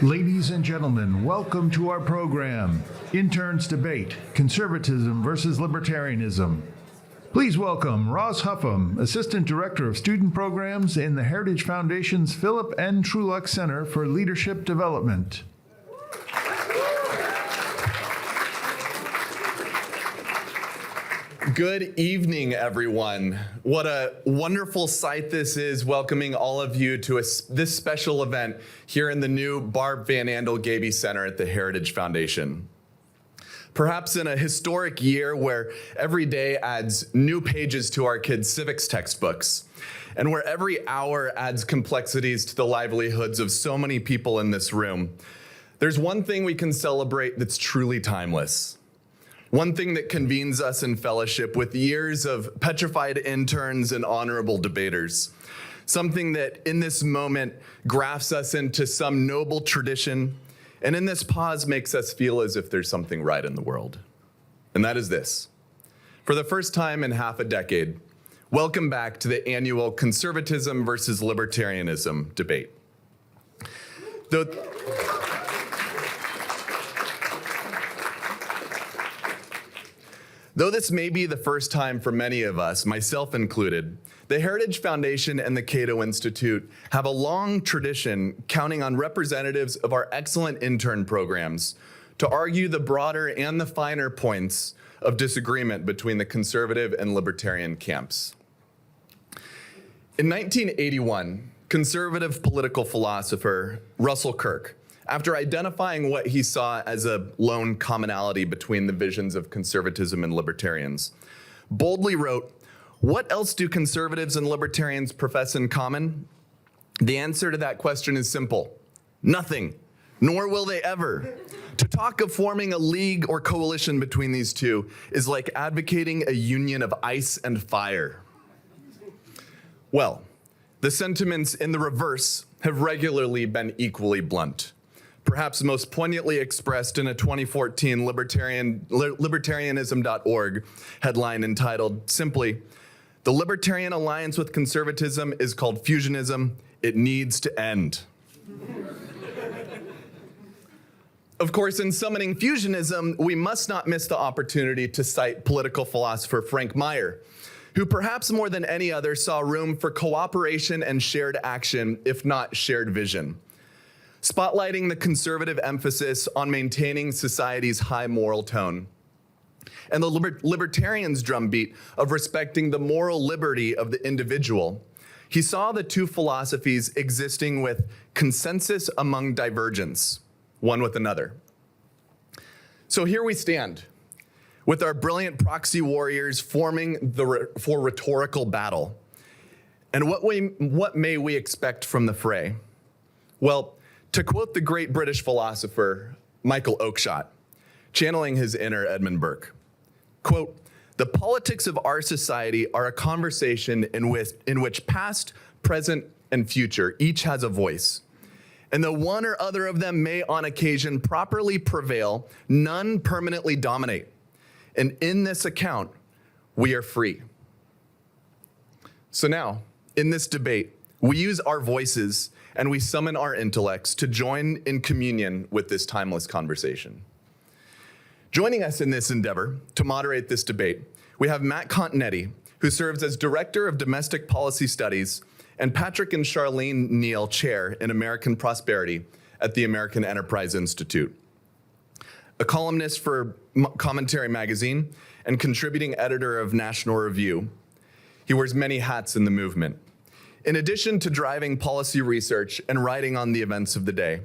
Ladies and gentlemen, welcome to our program, Interns Debate, Conservatism versus Libertarianism. Please welcome Ross Huffam, Assistant Director of Student Programs in the Heritage Foundation's Philip N. Trueluck Center for Leadership Development. Good evening, everyone. What a wonderful sight this is, welcoming all of you to this special event here in the new Barb Van Andel Gaby Center at the Heritage Foundation. Perhaps in a historic year where every day adds new pages to our kids' civics textbooks, and where every hour adds complexities to the livelihoods of so many people in this room, there's one thing we can celebrate that's truly timeless. One thing that convenes us in fellowship with years of petrified interns and honorable debaters. Something that in this moment grafts us into some noble tradition, and in this pause makes us feel as if there's something right in the world. And that is this. For the first time in half a decade, welcome back to the annual Conservatism versus Libertarianism debate. Though this may be the first time for many of us, myself included, the Heritage Foundation and the Cato Institute have a long tradition counting on representatives of our excellent intern programs to argue the broader and the finer points of disagreement between the conservative and libertarian camps. In 1981, conservative political philosopher Russell Kirk, after identifying what he saw as a lone commonality between the visions of conservatism and libertarians, boldly wrote, "What else do conservatives and libertarians profess in common?" The answer to that question is simple: nothing, nor will they ever. To talk of forming a league or coalition between these two is like advocating a union of ice and fire. Well, the sentiments in the reverse have regularly been equally blunt. Perhaps most poignantly expressed in a 2014 Libertarianism.org headline entitled simply, "The Libertarian Alliance with Conservatism is called Fusionism. It needs to end." Of course, in summoning fusionism, we must not miss the opportunity to cite political philosopher Frank Meyer, who perhaps more than any other saw room for cooperation and shared action, if not shared vision, spotlighting the conservative emphasis on maintaining society's high moral tone, and the libertarians' drumbeat of respecting the moral liberty of the individual. He saw the two philosophies existing with consensus among divergence, one with another. So here we stand, with our brilliant proxy warriors forming for rhetorical battle. And what may we expect from the fray? Well, to quote the great British philosopher Michael Oakeshott, channeling his inner Edmund Burke, quote, "The politics of our society are a conversation in which past, present, and future each has a voice. And though one or other of them may on occasion properly prevail, none permanently dominate. And in this account, we are free." So now, in this debate, we use our voices and we summon our intellects to join in communion with this timeless conversation. Joining us in this endeavor to moderate this debate, we have Matt Continetti, who serves as Director of Domestic Policy Studies, and Patrick and Charlene Neal Chair in American Prosperity at the American Enterprise Institute. A columnist for Commentary Magazine and contributing editor of National Review, he wears many hats in the movement. In addition to driving policy research and writing on the events of the day,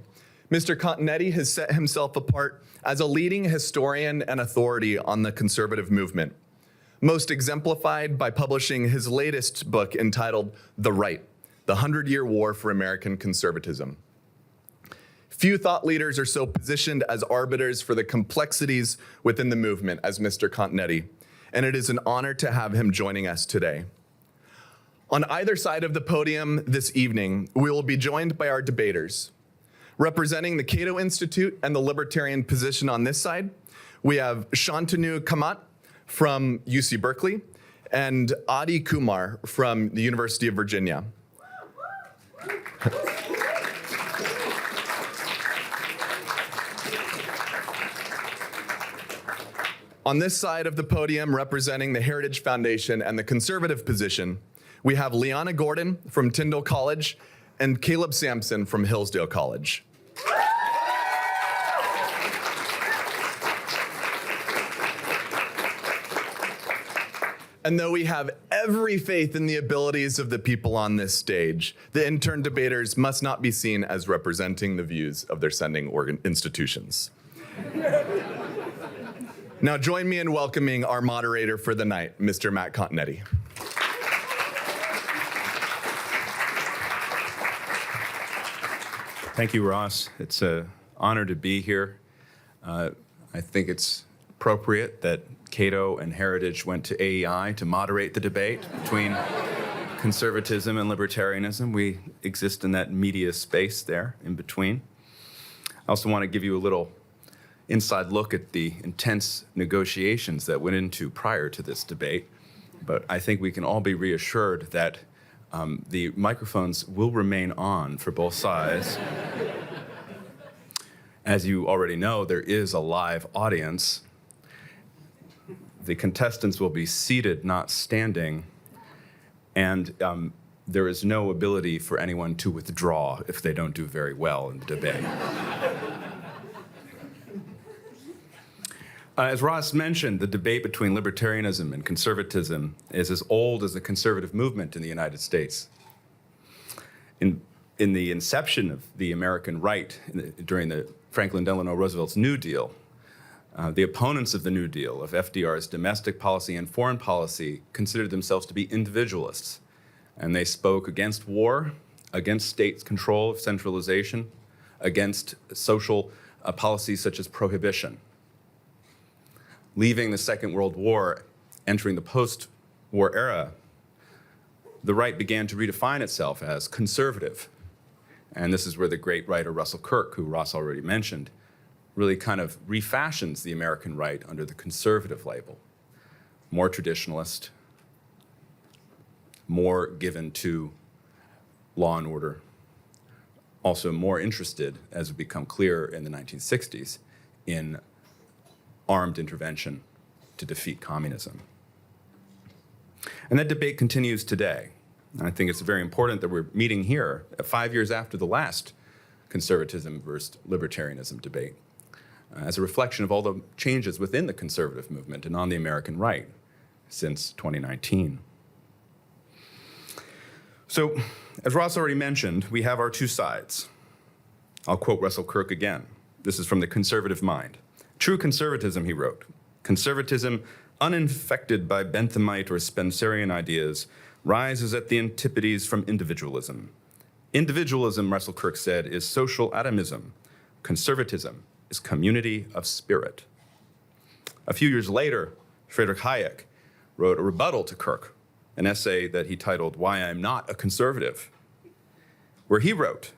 Mr. Continetti has set himself apart as a leading historian and authority on the conservative movement, most exemplified by publishing his latest book entitled The Right, The 100-Year War for American Conservatism. Few thought leaders are so positioned as arbiters for the complexities within the movement as Mr. Continetti, and it is an honor to have him joining us today. On either side of the podium this evening, we will be joined by our debaters. Representing the Cato Institute and the Libertarian position on this side, we have Shantanu Kamat from UC Berkeley and Adi Kumar from the University of Virginia. On this side of the podium, representing the Heritage Foundation and the conservative position, we have Liana Gordon from Tyndall College and Caleb Sampson from Hillsdale College. And though we have every faith in the abilities of the people on this stage, the intern debaters must not be seen as representing the views of their sending institutions. Now join me in welcoming our moderator for the night, Mr. Matt Continetti. Thank you, Ross. It's an honor to be here. I think it's appropriate that Cato and Heritage went to AEI to moderate the debate between conservatism and libertarianism. We exist in that media space there in between. I also want to give you a little inside look at the intense negotiations that went into prior to this debate. But I think we can all be reassured that the microphones will remain on for both sides. As you already know, there is a live audience. The contestants will be seated, not standing, and there is no ability for anyone to withdraw if they don't do very well in the debate. As Ross mentioned, the debate between libertarianism and conservatism is as old as the conservative movement in the United States. In the inception of the American right during the Franklin Delano Roosevelt's New Deal, the opponents of the New Deal, of FDR's domestic policy and foreign policy, considered themselves to be individualists. And they spoke against war, against state control of centralization, against social policies such as prohibition. Leaving the Second World War, entering the post-war era, the right began to redefine itself as conservative. And this is where the great writer Russell Kirk, who Ross already mentioned, really kind of refashions the American right under the conservative label. More traditionalist, more given to law and order, also more interested, as would become clear in the 1960s, in armed intervention to defeat communism. And that debate continues today. And I think it's very important that we're meeting here 5 years after the last conservatism versus libertarianism debate, as a reflection of all the changes within the conservative movement and on the American right since 2019. So, as Ross already mentioned, we have our two sides. I'll quote Russell Kirk again. This is from The Conservative Mind. True conservatism, he wrote, conservatism uninfected by Benthamite or Spencerian ideas rises at the antipodes from individualism. Individualism, Russell Kirk said, is social atomism. Conservatism is community of spirit. A few years later, Friedrich Hayek wrote a rebuttal to Kirk, an essay that he titled, Why I'm Not a Conservative, where he wrote,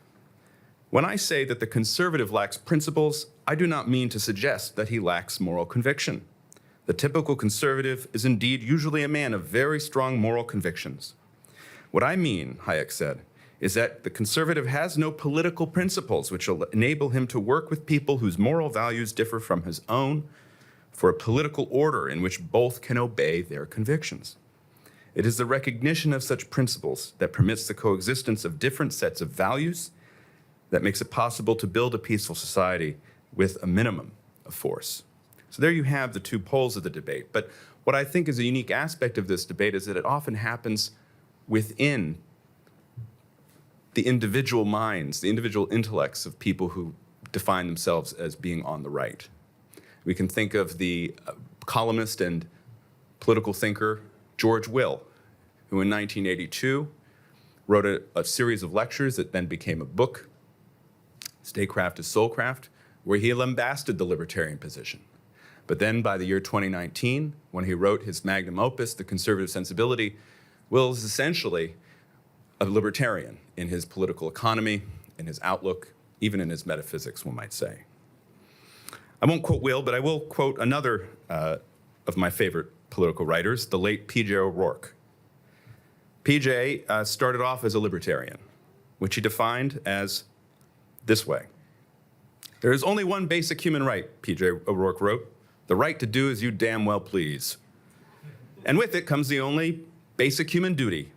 when I say that the conservative lacks principles, I do not mean to suggest that he lacks moral conviction. The typical conservative is indeed usually a man of very strong moral convictions. What I mean, Hayek said, is that the conservative has no political principles which will enable him to work with people whose moral values differ from his own for a political order in which both can obey their convictions. It is the recognition of such principles that permits the coexistence of different sets of values that makes it possible to build a peaceful society with a minimum of force. So there you have the two poles of the debate. But what I think is a unique aspect of this debate is that it often happens within the individual minds, the individual intellects of people who define themselves as being on the right. We can think of the columnist and political thinker George Will, who in 1982 wrote a series of lectures that then became a book, Statecraft is Soulcraft, where he lambasted the libertarian position. But then by the year 2019, when he wrote his magnum opus, The Conservative Sensibility, Will is essentially a libertarian in his political economy, in his outlook, even in his metaphysics, one might say. I won't quote Will, but I will quote another of my favorite political writers, the late P.J. O'Rourke. P.J. Started off as a libertarian, which he defined as this way. There is only one basic human right, P.J. O'Rourke wrote, the right to do as you damn well please. And with it comes the only basic human duty,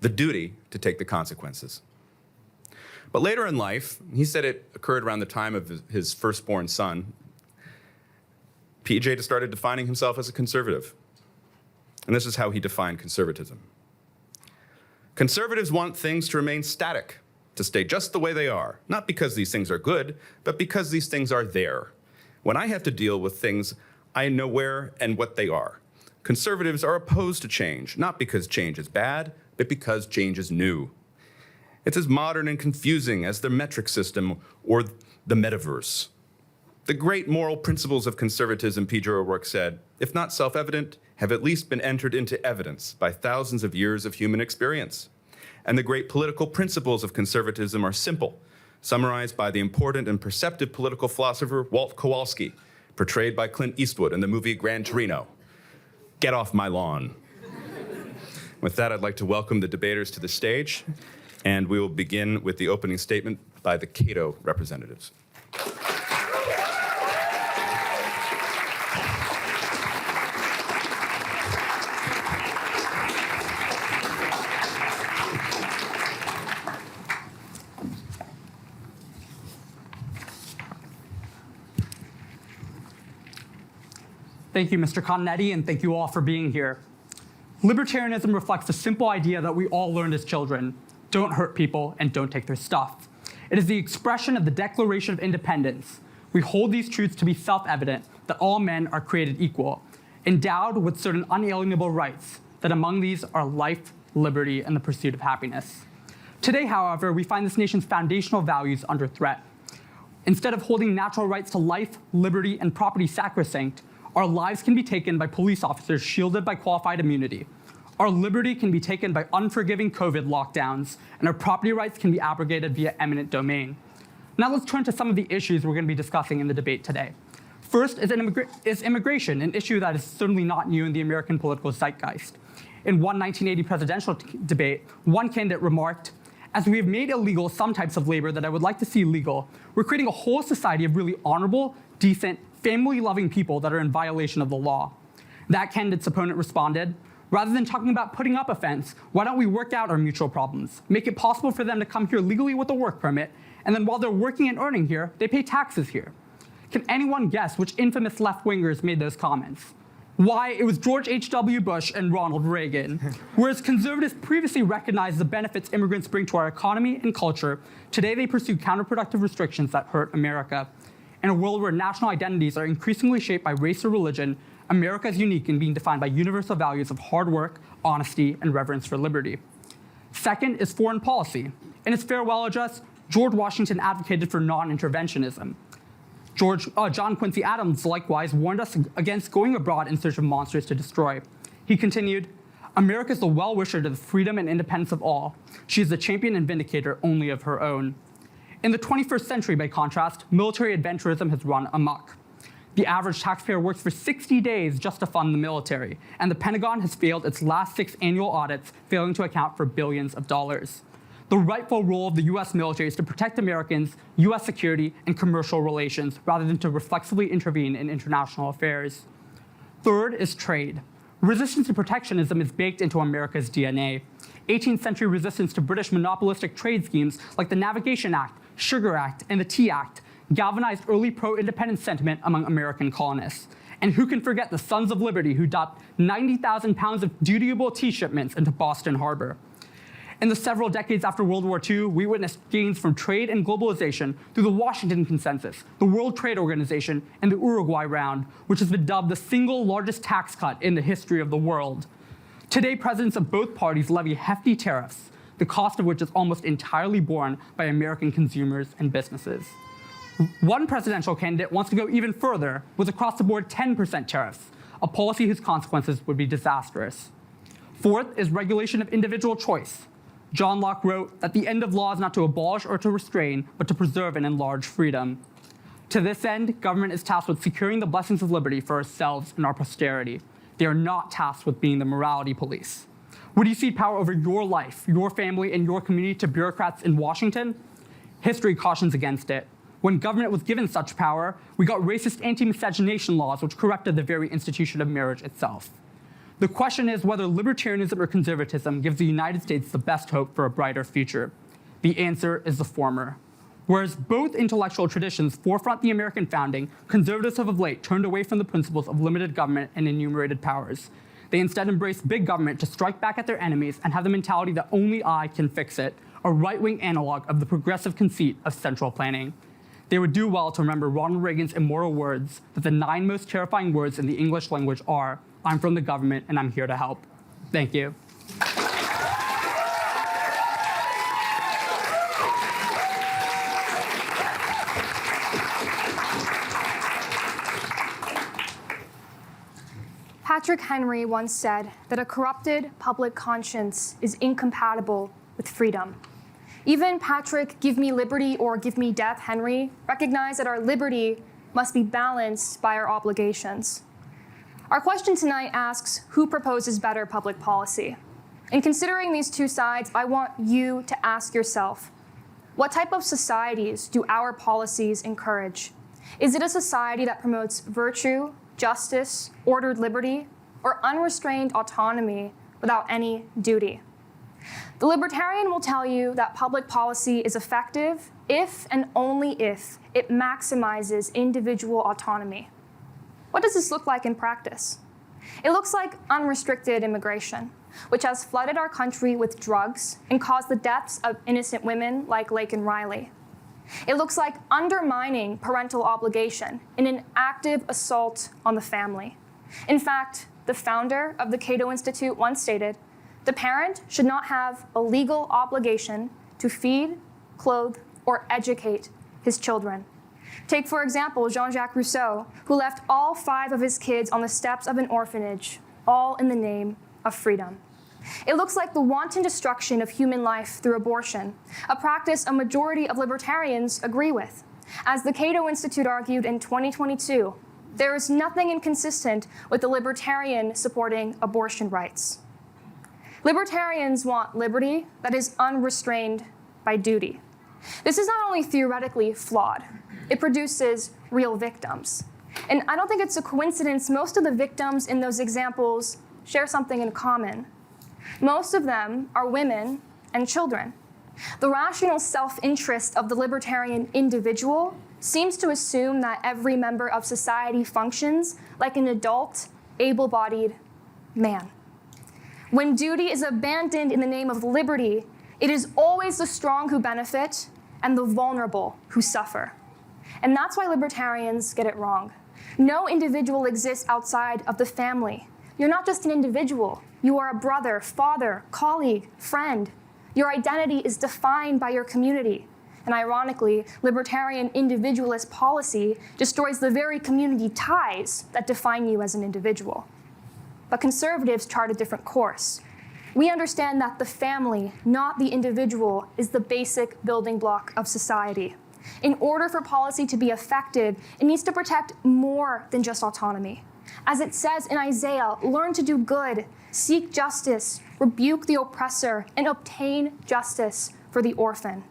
the duty to take the consequences. But later in life, he said it occurred around the time of his firstborn son, PJ started defining himself as a conservative. And this is how he defined conservatism. Conservatives want things to remain static, to stay just the way they are, not because these things are good, but because these things are there. When I have to deal with things, I know where and what they are. Conservatives are opposed to change, not because change is bad, but because change is new. It's as modern and confusing as the metric system or the metaverse. The great moral principles of conservatism, P.J. O'Rourke said, if not self-evident, have at least been entered into evidence by thousands of years of human experience. And the great political principles of conservatism are simple, summarized by the important and perceptive political philosopher Walt Kowalski, portrayed by Clint Eastwood in the movie Gran Torino. Get off my lawn. With that, I'd like to welcome the debaters to the stage, and we will begin with the opening statement by the Cato representatives. Thank you, Mr. Continetti, and thank you all for being here. Libertarianism reflects the simple idea that we all learned as children: don't hurt people and don't take their stuff. It is the expression of the Declaration of Independence. We hold these truths to be self-evident, that all men are created equal, endowed with certain unalienable rights, that among these are life, liberty, and the pursuit of happiness. Today, however, we find this nation's foundational values under threat. Instead of holding natural rights to life, liberty, and property sacrosanct, our lives can be taken by police officers shielded by qualified immunity. Our liberty can be taken by unforgiving COVID lockdowns, and our property rights can be abrogated via eminent domain. Now let's turn to some of the issues we're going to be discussing in the debate today. First is immigration, an issue that is certainly not new in the American political zeitgeist. In one 1980 presidential debate, one candidate remarked, "As we have made illegal some types of labor that I would like to see legal, we're creating a whole society of really honorable, decent, family-loving people that are in violation of the law." That candidate's opponent responded, "Rather than talking about putting up a fence, why don't we work out our mutual problems, make it possible for them to come here legally with a work permit, and then while they're working and earning here, they pay taxes here." Can anyone guess which infamous left-wingers made those comments? Why, it was George H.W. Bush and Ronald Reagan. Whereas conservatives previously recognized the benefits immigrants bring to our economy and culture, today they pursue counterproductive restrictions that hurt America. In a world where national identities are increasingly shaped by race or religion, America is unique in being defined by universal values of hard work, honesty, and reverence for liberty. Second is foreign policy. In his farewell address, George Washington advocated for non-interventionism. John Quincy Adams likewise warned us against going abroad in search of monsters to destroy. He continued, "America is the well-wisher to the freedom and independence of all. She is the champion and vindicator only of her own." In the 21st century, by contrast, military adventurism has run amok. The average taxpayer works for 60 days just to fund the military, and the Pentagon has failed its last 6 annual audits, failing to account for billions of dollars. The rightful role of the US military is to protect Americans, US security, and commercial relations, rather than to reflexively intervene in international affairs. Third is trade. Resistance to protectionism is baked into America's DNA. 18th century resistance to British monopolistic trade schemes like the Navigation Act, Sugar Act, and the Tea Act galvanized early pro-independence sentiment among American colonists. And who can forget the Sons of Liberty who dumped 90,000 pounds of dutiable tea shipments into Boston Harbor. In the several decades after World War II, we witnessed gains from trade and globalization through the Washington Consensus, the World Trade Organization, and the Uruguay Round, which has been dubbed the single largest tax cut in the history of the world. Today, presidents of both parties levy hefty tariffs, the cost of which is almost entirely borne by American consumers and businesses. One presidential candidate wants to go even further with across-the-board 10% tariffs, a policy whose consequences would be disastrous. Fourth is regulation of individual choice. John Locke wrote that the end of law is not to abolish or to restrain, but to preserve and enlarge freedom. To this end, government is tasked with securing the blessings of liberty for ourselves and our posterity. They are not tasked with being the morality police. Would you cede power over your life, your family, and your community to bureaucrats in Washington? History cautions against it. When government was given such power, we got racist anti-miscegenation laws which corrupted the very institution of marriage itself. The question is whether libertarianism or conservatism gives the United States the best hope for a brighter future. The answer is the former. Whereas both intellectual traditions forefront the American founding, conservatives have of late turned away from the principles of limited government and enumerated powers. They instead embrace big government to strike back at their enemies and have the mentality that only I can fix it, a right-wing analog of the progressive conceit of central planning. They would do well to remember Ronald Reagan's immortal words that the 9 most terrifying words in the English language are, "I'm from the government and I'm here to help." Thank you. Patrick Henry once said that a corrupted public conscience is incompatible with freedom. Even Patrick Give Me Liberty or Give Me Death Henry recognized that our liberty must be balanced by our obligations. Our question tonight asks, who proposes better public policy? In considering these two sides, I want you to ask yourself, what type of societies do our policies encourage? Is it a society that promotes virtue, justice, ordered liberty, or unrestrained autonomy without any duty? The Libertarian will tell you that public policy is effective if and only if it maximizes individual autonomy. What does this look like in practice? It looks like unrestricted immigration, which has flooded our country with drugs and caused the deaths of innocent women like Lake and Riley. It looks like undermining parental obligation in an active assault on the family. In fact, the founder of the Cato Institute once stated, "The parent should not have a legal obligation to feed, clothe, or educate his children." Take, for example, Jean-Jacques Rousseau, who left all 5 of his kids on the steps of an orphanage, all in the name of freedom. It looks like the wanton destruction of human life through abortion, a practice a majority of libertarians agree with. As the Cato Institute argued in 2022, there is nothing inconsistent with the libertarian supporting abortion rights. Libertarians want liberty that is unrestrained by duty. This is not only theoretically flawed, it produces real victims. And I don't think it's a coincidence most of the victims in those examples share something in common. Most of them are women and children. The rational self-interest of the libertarian individual seems to assume that every member of society functions like an adult, able-bodied man. When duty is abandoned in the name of liberty, it is always the strong who benefit and the vulnerable who suffer. And that's why libertarians get it wrong. No individual exists outside of the family. You're not just an individual. You are a brother, father, colleague, friend. Your identity is defined by your community. And ironically, libertarian individualist policy destroys the very community ties that define you as an individual. But conservatives chart a different course. We understand that the family, not the individual, is the basic building block of society. In order for policy to be effective, it needs to protect more than just autonomy. As it says in Isaiah, learn to do good, seek justice, rebuke the oppressor, and obtain justice for the orphan.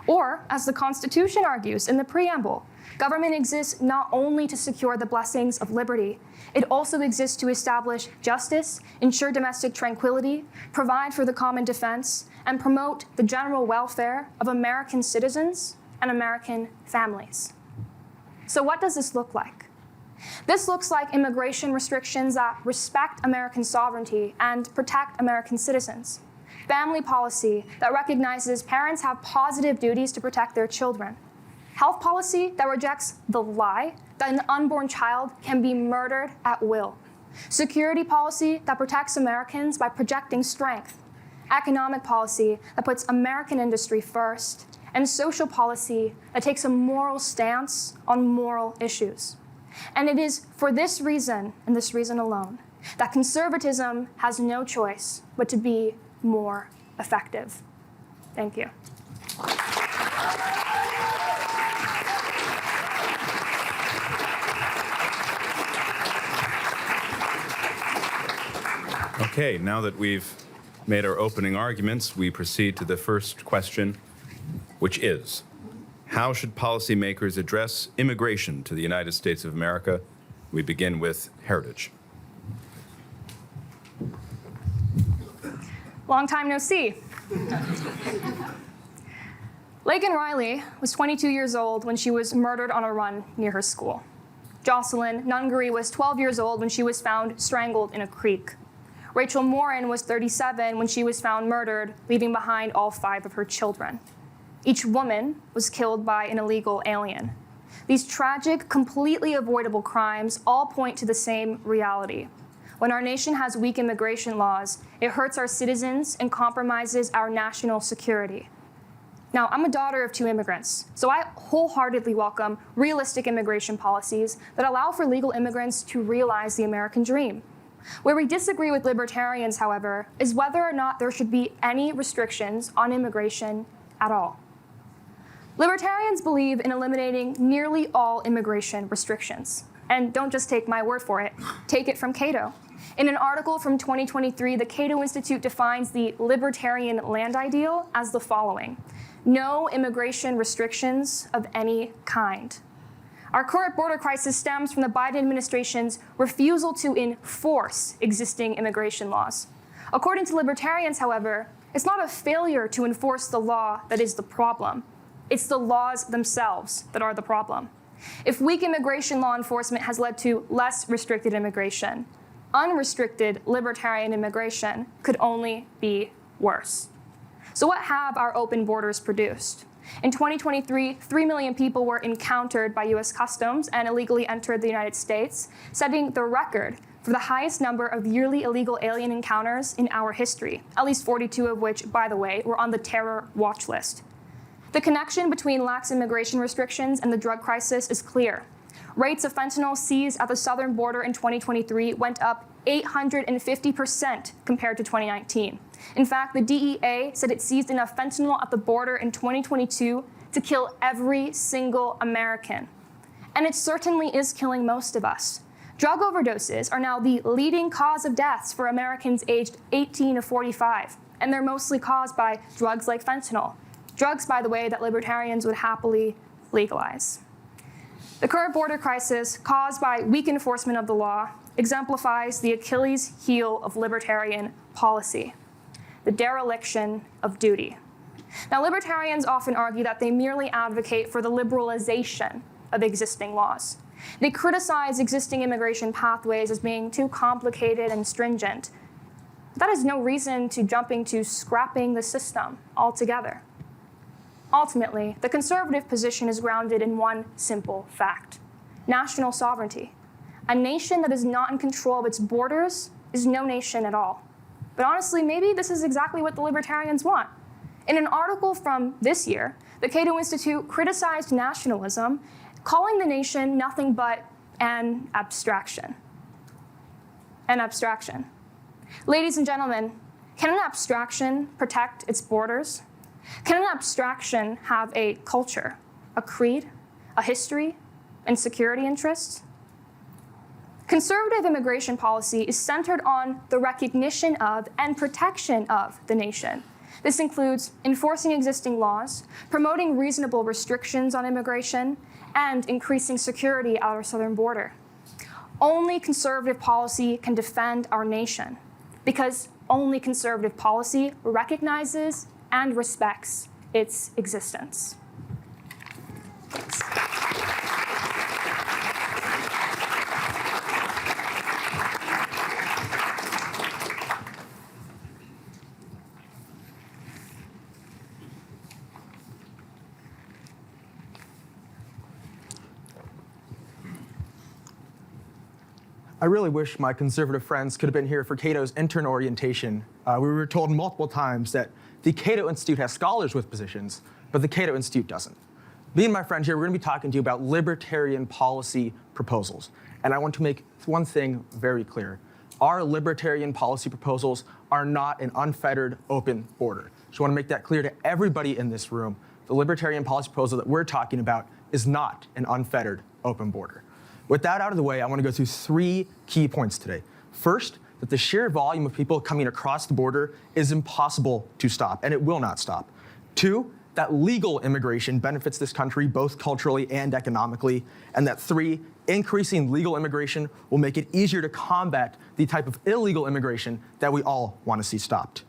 Or, as the Constitution argues in the preamble, government exists not only to secure the blessings of liberty, it also exists to establish justice, ensure domestic tranquility, provide for the common defense, and promote the general welfare of American citizens and American families. So what does this look like? This looks like immigration restrictions that respect American sovereignty and protect American citizens. Family policy that recognizes parents have positive duties to protect their children. Health policy that rejects the lie that an unborn child can be murdered at will. Security policy that protects Americans by projecting strength. Economic policy that puts American industry first. And social policy that takes a moral stance on moral issues. And it is for this reason, and this reason alone, that conservatism has no choice but to be more effective. Thank you. Okay, now that we've made our opening arguments, we proceed to the first question, which is, How should policymakers address immigration to the United States of America? We begin with heritage. Long time no see. Lagan Riley was 22 years old when she was murdered on a run near her school. Jocelyn Nungary was 12 years old when she was found strangled in a creek. Rachel Morin was 37 when she was found murdered, leaving behind all 5 of her children. Each woman was killed by an illegal alien. These tragic, completely avoidable crimes all point to the same reality. When our nation has weak immigration laws, it hurts our citizens and compromises our national security. Now, I'm a daughter of 2 immigrants, so I wholeheartedly welcome realistic immigration policies that allow for legal immigrants to realize the American dream. Where we disagree with libertarians, however, is whether or not there should be any restrictions on immigration at all. Libertarians believe in eliminating nearly all immigration restrictions. And don't just take my word for it, take it from Cato. In an article from 2023, the Cato Institute defines the libertarian land ideal as the following: no immigration restrictions of any kind. Our current border crisis stems from the Biden administration's refusal to enforce existing immigration laws. According to libertarians, however, it's not a failure to enforce the law that is the problem. It's the laws themselves that are the problem. If weak immigration law enforcement has led to less restricted immigration, unrestricted libertarian immigration could only be worse. So what have our open borders produced? In 2023, 3 million people were encountered by US Customs and illegally entered the United States, setting the record for the highest number of yearly illegal alien encounters in our history, at least 42 of which, by the way, were on the terror watch list. The connection between lax immigration restrictions and the drug crisis is clear. Rates of fentanyl seized at the southern border in 2023 went up 850% compared to 2019. In fact, the DEA said it seized enough fentanyl at the border in 2022 to kill every single American. And it certainly is killing most of us. Drug overdoses are now the leading cause of deaths for Americans aged 18 to 45, and they're mostly caused by drugs like fentanyl. Drugs, by the way, that libertarians would happily legalize. The current border crisis, caused by weak enforcement of the law, exemplifies the Achilles heel of libertarian policy: the dereliction of duty. Now, libertarians often argue that they merely advocate for the liberalization of existing laws. They criticize existing immigration pathways as being too complicated and stringent. That is no reason to jumping to scrapping the system altogether. Ultimately, the conservative position is grounded in one simple fact: national sovereignty. A nation that is not in control of its borders is no nation at all. But honestly, maybe this is exactly what the libertarians want. In an article from this year, the Cato Institute criticized nationalism, calling the nation nothing but an abstraction. An abstraction. Ladies and gentlemen, can an abstraction protect its borders? Can an abstraction have a culture, a creed, a history, and security interests? Conservative immigration policy is centered on the recognition of and protection of the nation. This includes enforcing existing laws, promoting reasonable restrictions on immigration, and increasing security at our southern border. Only conservative policy can defend our nation, because only conservative policy recognizes and respects its existence. Thanks. I really wish my conservative friends could have been here for Cato's intern orientation. We were told multiple times that the Cato Institute has scholars with positions, but the Cato Institute doesn't. Me and my friend here, we're going to be talking to you about libertarian policy proposals. And I want to make one thing very clear. Our libertarian policy proposals are not an unfettered open border. So I want to make that clear to everybody in this room. The libertarian policy proposal that we're talking about is not an unfettered open border. With that out of the way, I want to go through 3 key points today. First, that the sheer volume of people coming across the border is impossible to stop, and it will not stop. 2, that legal immigration benefits this country both culturally and economically, and that 3, increasing legal immigration will make it easier to combat the type of illegal immigration that we all want to see stopped.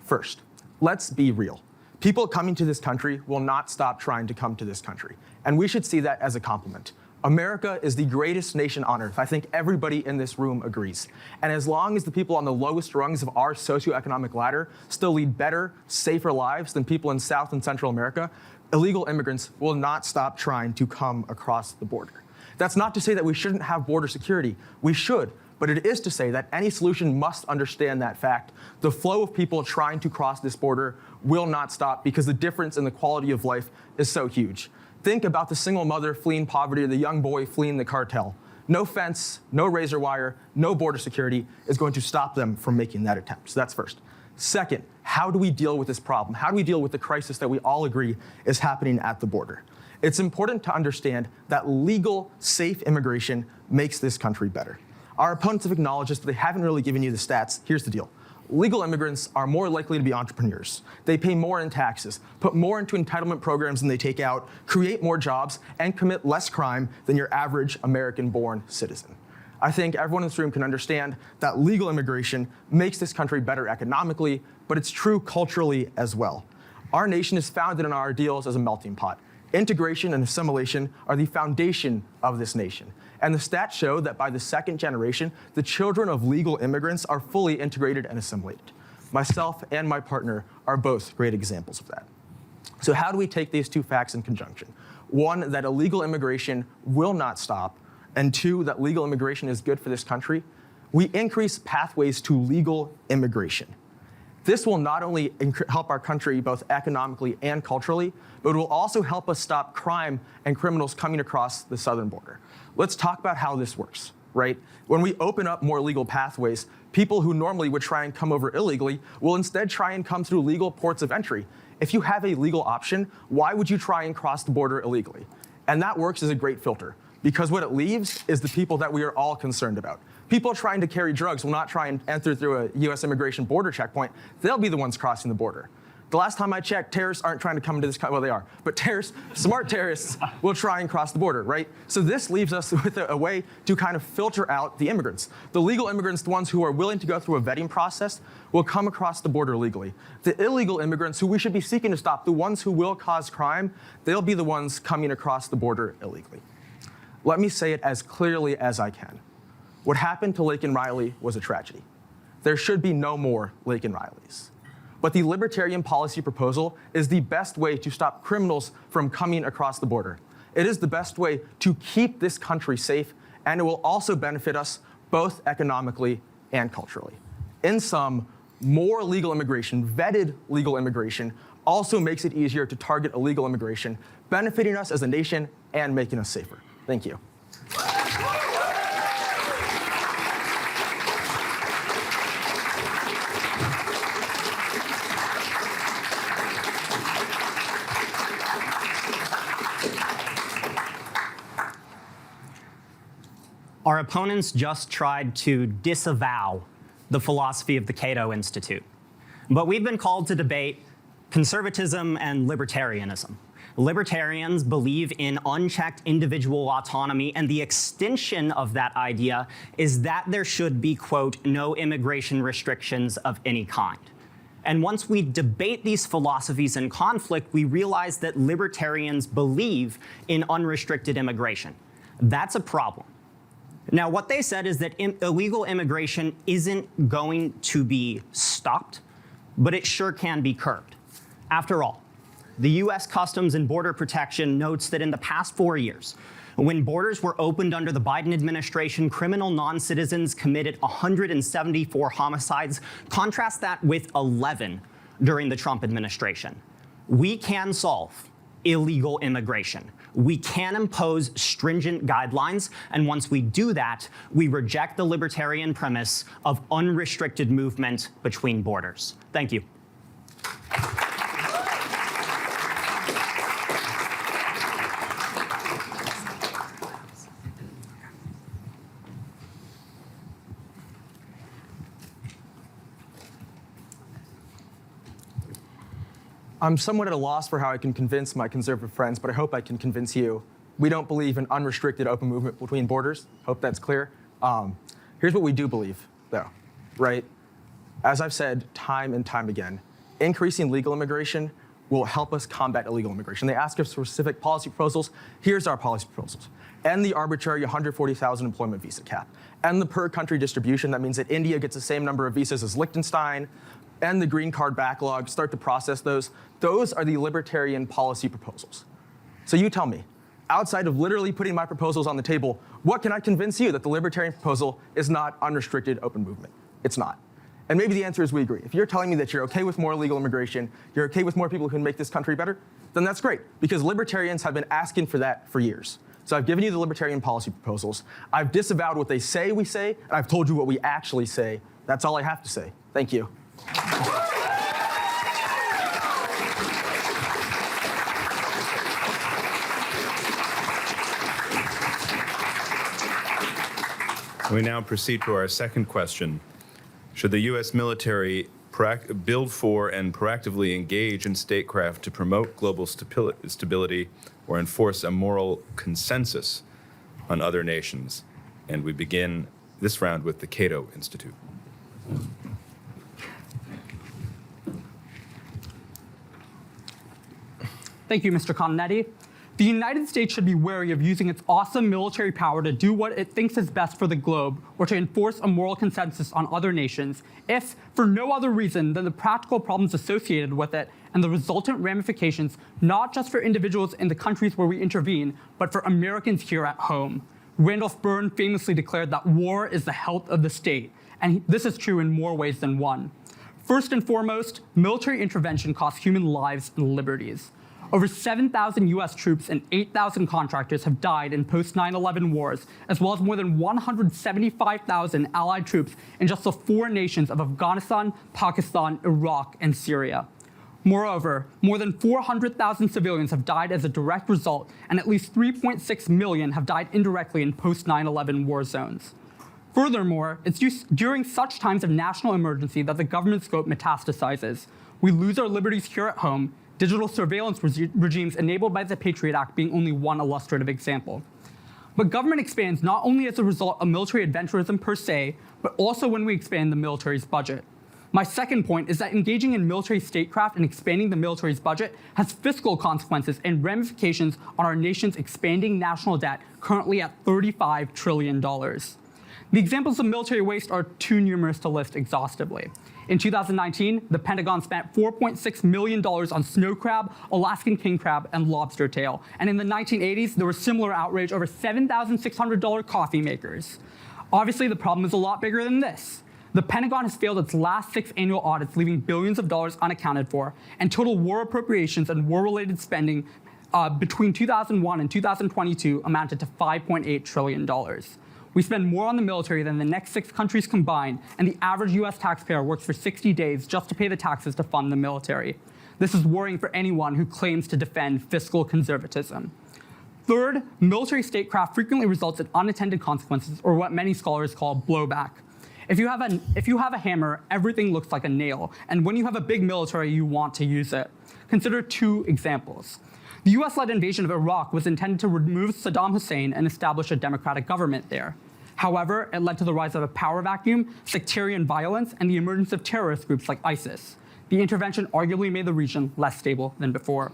First, let's be real. People coming to this country will not stop trying to come to this country, and we should see that as a compliment. America is the greatest nation on earth. I think everybody in this room agrees. And as long as the people on the lowest rungs of our socioeconomic ladder still lead better, safer lives than people in South and Central America, illegal immigrants will not stop trying to come across the border. That's not to say that we shouldn't have border security. We should. But it is to say that any solution must understand that fact. The flow of people trying to cross this border will not stop because the difference in the quality of life is so huge. Think about the single mother fleeing poverty or the young boy fleeing the cartel. No fence, no razor wire, no border security is going to stop them from making that attempt. So that's first. Second, how do we deal with this problem? How do we deal with the crisis that we all agree is happening at the border? It's important to understand that legal, safe immigration makes this country better. Our opponents have acknowledged this, but they haven't really given you the stats. Here's the deal. Legal immigrants are more likely to be entrepreneurs. They pay more in taxes, put more into entitlement programs than they take out, create more jobs, and commit less crime than your average American-born citizen. I think everyone in this room can understand that legal immigration makes this country better economically, but it's true culturally as well. Our nation is founded on our ideals as a melting pot. Integration and assimilation are the foundation of this nation. And the stats show that by the second generation, the children of legal immigrants are fully integrated and assimilated. Myself and my partner are both great examples of that. So how do we take these two facts in conjunction? 1, that illegal immigration will not stop, and 2, that legal immigration is good for this country. We increase pathways to legal immigration. This will not only help our country both economically and culturally, but it will also help us stop crime and criminals coming across the southern border. Let's talk about how this works, right? When we open up more legal pathways, people who normally would try and come over illegally will instead try and come through legal ports of entry. If you have a legal option, why would you try and cross the border illegally? And that works as a great filter, because what it leaves is the people that we are all concerned about. People trying to carry drugs will not try and enter through a US immigration border checkpoint. They'll be the ones crossing the border. The last time I checked, terrorists aren't trying to come into this country. Well, they are. But smart terrorists will try and cross the border, right? So this leaves us with a way to kind of filter out the immigrants. The legal immigrants, the ones who are willing to go through a vetting process, will come across the border legally. The illegal immigrants who we should be seeking to stop, the ones who will cause crime, they'll be the ones coming across the border illegally. Let me say it as clearly as I can. What happened to Laken Riley was a tragedy. There should be no more Laken Rileys. But the libertarian policy proposal is the best way to stop criminals from coming across the border. It is the best way to keep this country safe, and it will also benefit us both economically and culturally. In sum, more legal immigration, vetted legal immigration, also makes it easier to target illegal immigration, benefiting us as a nation and making us safer. Thank you. Our opponents just tried to disavow the philosophy of the Cato Institute. But we've been called to debate conservatism and libertarianism. Libertarians believe in unchecked individual autonomy, and the extension of that idea is that there should be, quote, no immigration restrictions of any kind. And once we debate these philosophies in conflict, we realize that libertarians believe in unrestricted immigration. That's a problem. Now, what they said is that illegal immigration isn't going to be stopped, but it sure can be curbed. After all, the US Customs and Border Protection notes that in the past 4 years, when borders were opened under the Biden administration, criminal non-citizens committed 174 homicides. Contrast that with 11 during the Trump administration. We can solve illegal immigration. We can impose stringent guidelines, and once we do that, we reject the libertarian premise of unrestricted movement between borders. Thank you. I'm somewhat at a loss for how I can convince my conservative friends, but I hope I can convince you. We don't believe in unrestricted open movement between borders. Hope that's clear. Here's what we do believe, though, right? As I've said time and time again, increasing legal immigration will help us combat illegal immigration. They ask us for specific policy proposals. Here's our policy proposals. End the arbitrary 140,000 employment visa cap. End the per-country distribution. That means that India gets the same number of visas as Liechtenstein. End the green card backlog. Start to process those. Those are the libertarian policy proposals. So you tell me, outside of literally putting my proposals on the table, what can I convince you that the libertarian proposal is not unrestricted open movement? It's not. And maybe the answer is we agree. If you're telling me that you're okay with more legal immigration, you're okay with more people who can make this country better, then that's great, because libertarians have been asking for that for years. So I've given you the libertarian policy proposals. I've disavowed what they say we say, and I've told you what we actually say. That's all I have to say. Thank you. We now proceed to our second question. Should the U.S. military build for and proactively engage in statecraft to promote global stability or enforce a moral consensus on other nations? And we begin this round with the Cato Institute. Thank you, Mr. Continetti. The United States should be wary of using its awesome military power to do what it thinks is best for the globe or to enforce a moral consensus on other nations if, for no other reason than the practical problems associated with it and the resultant ramifications not just for individuals in the countries where we intervene, but for Americans here at home. Randolph Byrne famously declared that war is the health of the state, and this is true in more ways than one. First and foremost, military intervention costs human lives and liberties. Over 7,000 US troops and 8,000 contractors have died in post-9/11 wars, as well as more than 175,000 allied troops in just the four nations of Afghanistan, Pakistan, Iraq, and Syria. Moreover, more than 400,000 civilians have died as a direct result, and at least 3.6 million have died indirectly in post-9/11 war zones. Furthermore, it's during such times of national emergency that the government scope metastasizes. We lose our liberties here at home, digital surveillance regimes enabled by the Patriot Act being only one illustrative example. But government expands not only as a result of military adventurism per se, but also when we expand the military's budget. My second point is that engaging in military statecraft and expanding the military's budget has fiscal consequences and ramifications on our nation's expanding national debt, currently at $35 trillion. The examples of military waste are too numerous to list exhaustively. In 2019, the Pentagon spent $4.6 million on snow crab, Alaskan king crab, and lobster tail. And in the 1980s, there was similar outrage over $7,600 coffee makers. Obviously, the problem is a lot bigger than this. The Pentagon has failed its last 6 annual audits, leaving billions of dollars unaccounted for, and total war appropriations and war-related spending between 2001 and 2022 amounted to $5.8 trillion. We spend more on the military than the next 6 countries combined, and the average US taxpayer works for 60 days just to pay the taxes to fund the military. This is worrying for anyone who claims to defend fiscal conservatism. Third, military statecraft frequently results in unintended consequences, or what many scholars call blowback. If you have a hammer, everything looks like a nail, and when you have a big military, you want to use it. Consider 2 examples. The US-led invasion of Iraq was intended to remove Saddam Hussein and establish a democratic government there. However, it led to the rise of a power vacuum, sectarian violence, and the emergence of terrorist groups like ISIS. The intervention arguably made the region less stable than before.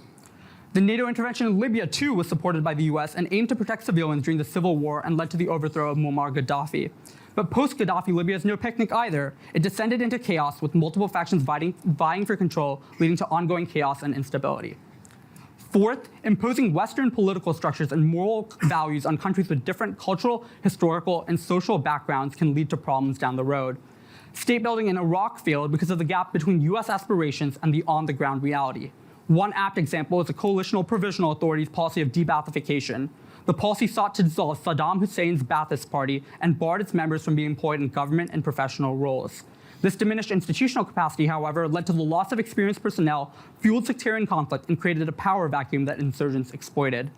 The NATO intervention in Libya, too, was supported by the US and aimed to protect civilians during the civil war and led to the overthrow of Muammar Gaddafi. But post-Gaddafi, Libya is no picnic either. It descended into chaos with multiple factions vying for control, leading to ongoing chaos and instability. Fourth, imposing Western political structures and moral values on countries with different cultural, historical, and social backgrounds can lead to problems down the road. State building in Iraq failed because of the gap between US aspirations and the on-the-ground reality. One apt example is the Coalitional Provisional Authority's policy of de-Baathification. The policy sought to dissolve Saddam Hussein's Ba'athist Party and barred its members from being employed in government and professional roles. This diminished institutional capacity, however, led to the loss of experienced personnel, fueled sectarian conflict, and created a power vacuum that insurgents exploited.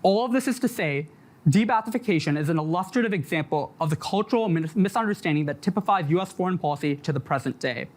All of this is to say, de-Baathification is an illustrative example of the cultural misunderstanding that typifies US foreign policy to the present day.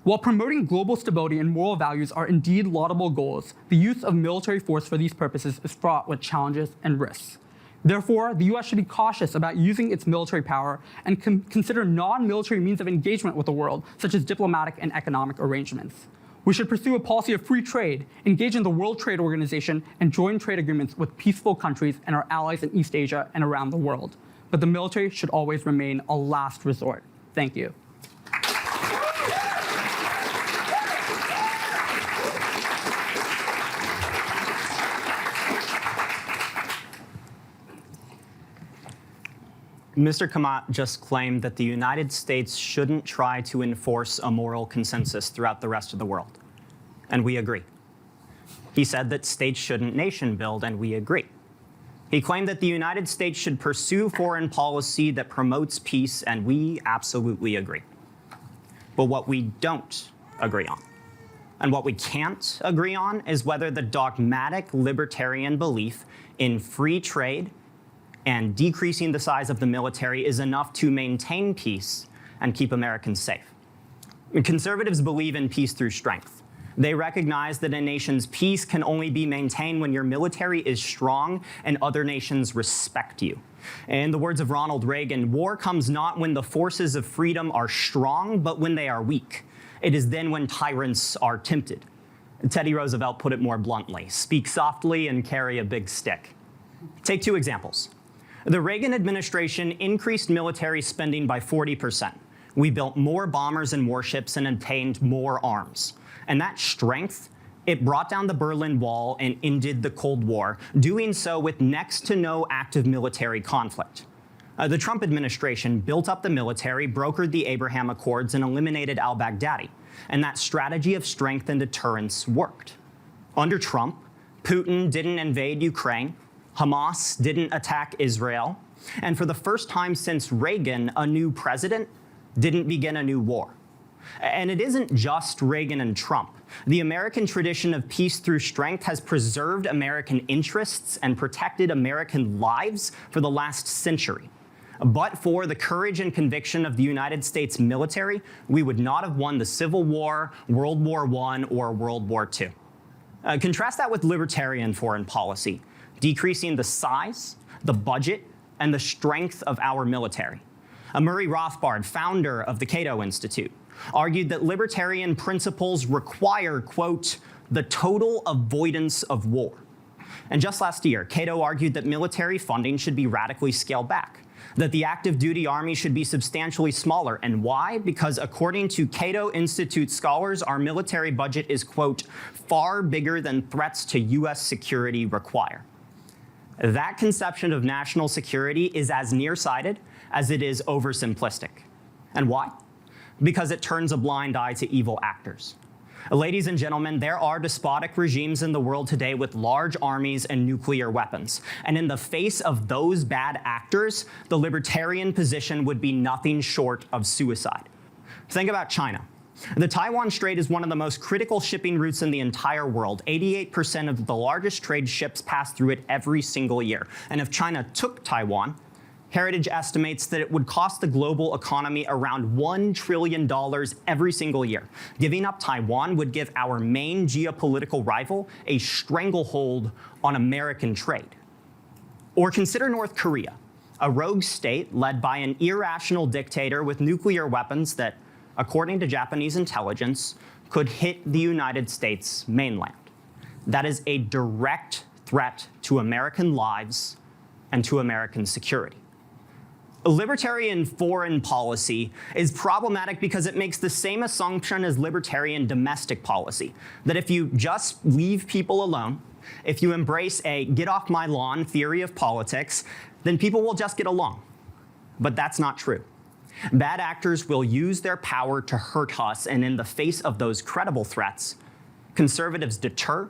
While promoting global stability and moral values are indeed laudable goals, the use of military force for these purposes is fraught with challenges and risks. Therefore, the US should be cautious about using its military power and consider non-military means of engagement with the world, such as diplomatic and economic arrangements. We should pursue a policy of free trade, engage in the World Trade Organization, and join trade agreements with peaceful countries and our allies in East Asia and around the world. But the military should always remain a last resort. Thank you. Mr. Kamat just claimed that the United States shouldn't try to enforce a moral consensus throughout the rest of the world, and we agree. He said that states shouldn't nation build, and we agree. He claimed that the United States should pursue foreign policy that promotes peace, and we absolutely agree. But what we don't agree on, and what we can't agree on, is whether the dogmatic libertarian belief in free trade and decreasing the size of the military is enough to maintain peace and keep Americans safe. Conservatives believe in peace through strength. They recognize that a nation's peace can only be maintained when your military is strong and other nations respect you. In the words of Ronald Reagan, war comes not when the forces of freedom are strong, but when they are weak. It is then when tyrants are tempted. Teddy Roosevelt put it more bluntly: speak softly and carry a big stick. Take two examples. The Reagan administration increased military spending by 40%. We built more bombers and warships and obtained more arms. And that strength, it brought down the Berlin Wall and ended the Cold War, doing so with next to no active military conflict. The Trump administration built up the military, brokered the Abraham Accords, and eliminated al-Baghdadi. And that strategy of strength and deterrence worked. Under Trump, Putin didn't invade Ukraine, Hamas didn't attack Israel, and for the first time since Reagan, a new president didn't begin a new war. And it isn't just Reagan and Trump. The American tradition of peace through strength has preserved American interests and protected American lives for the last century. But for the courage and conviction of the United States military, we would not have won the Civil War, World War I, or World War II. Contrast that with libertarian foreign policy, decreasing the size, the budget, and the strength of our military. Murray Rothbard, founder of the Cato Institute, argued that libertarian principles require, quote, the total avoidance of war. And just last year, Cato argued that military funding should be radically scaled back, that the active duty army should be substantially smaller. And why? Because according to Cato Institute scholars, our military budget is, quote, far bigger than threats to US security require. That conception of national security is as nearsighted as it is oversimplistic. And why? Because it turns a blind eye to evil actors. Ladies and gentlemen, there are despotic regimes in the world today with large armies and nuclear weapons. And in the face of those bad actors, the libertarian position would be nothing short of suicide. Think about China. The Taiwan Strait is one of the most critical shipping routes in the entire world. 88% of the largest trade ships pass through it every single year. And if China took Taiwan, Heritage estimates that it would cost the global economy around $1 trillion every single year. Giving up Taiwan would give our main geopolitical rival a stranglehold on American trade. Or consider North Korea, a rogue state led by an irrational dictator with nuclear weapons that, according to Japanese intelligence, could hit the United States mainland. That is a direct threat to American lives and to American security. Libertarian foreign policy is problematic because it makes the same assumption as libertarian domestic policy, that if you just leave people alone, if you embrace a get off my lawn theory of politics, then people will just get along. But that's not true. Bad actors will use their power to hurt us, and in the face of those credible threats, conservatives deter,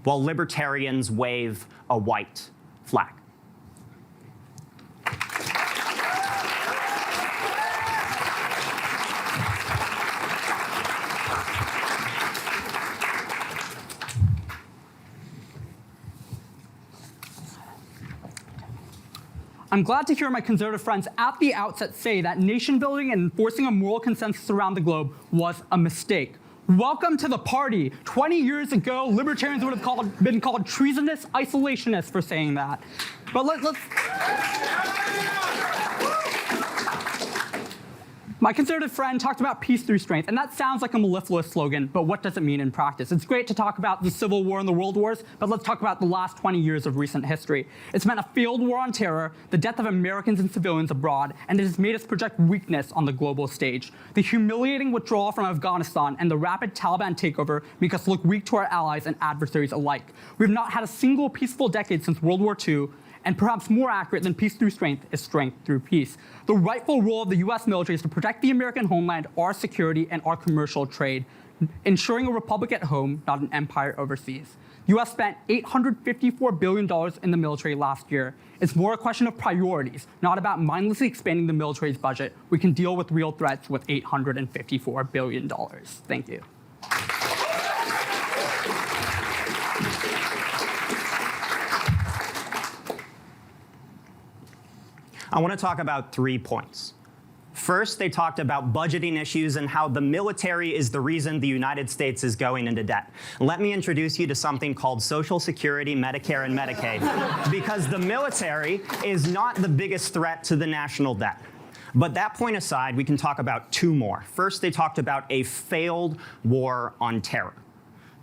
while libertarians wave a white flag. I'm glad to hear my conservative friends at the outset say that nation building and enforcing a moral consensus around the globe was a mistake. Welcome to the party. 20 years ago, libertarians would have been called treasonous isolationists for saying that. But let's... My conservative friend talked about peace through strength, and that sounds like a mellifluous slogan, but what does it mean in practice? It's great to talk about the Civil War and the World Wars, but let's talk about the last 20 years of recent history. It's meant a failed war on terror, the death of Americans and civilians abroad, and it has made us project weakness on the global stage. The humiliating withdrawal from Afghanistan and the rapid Taliban takeover make us look weak to our allies and adversaries alike. We've not had a single peaceful decade since World War II, and perhaps more accurate than peace through strength is strength through peace. The rightful role of the US military is to protect the American homeland, our security, and our commercial trade, ensuring a republic at home, not an empire overseas. The US spent $854 billion in the military last year. It's more a question of priorities, not about mindlessly expanding the military's budget. We can deal with real threats with $854 billion. Thank you. I want to talk about 3 points. First, they talked about budgeting issues and how the military is the reason the United States is going into debt. Let me introduce you to something called Social Security, Medicare, and Medicaid, because the military is not the biggest threat to the national debt. But that point aside, we can talk about 2 more. First, they talked about a failed war on terror.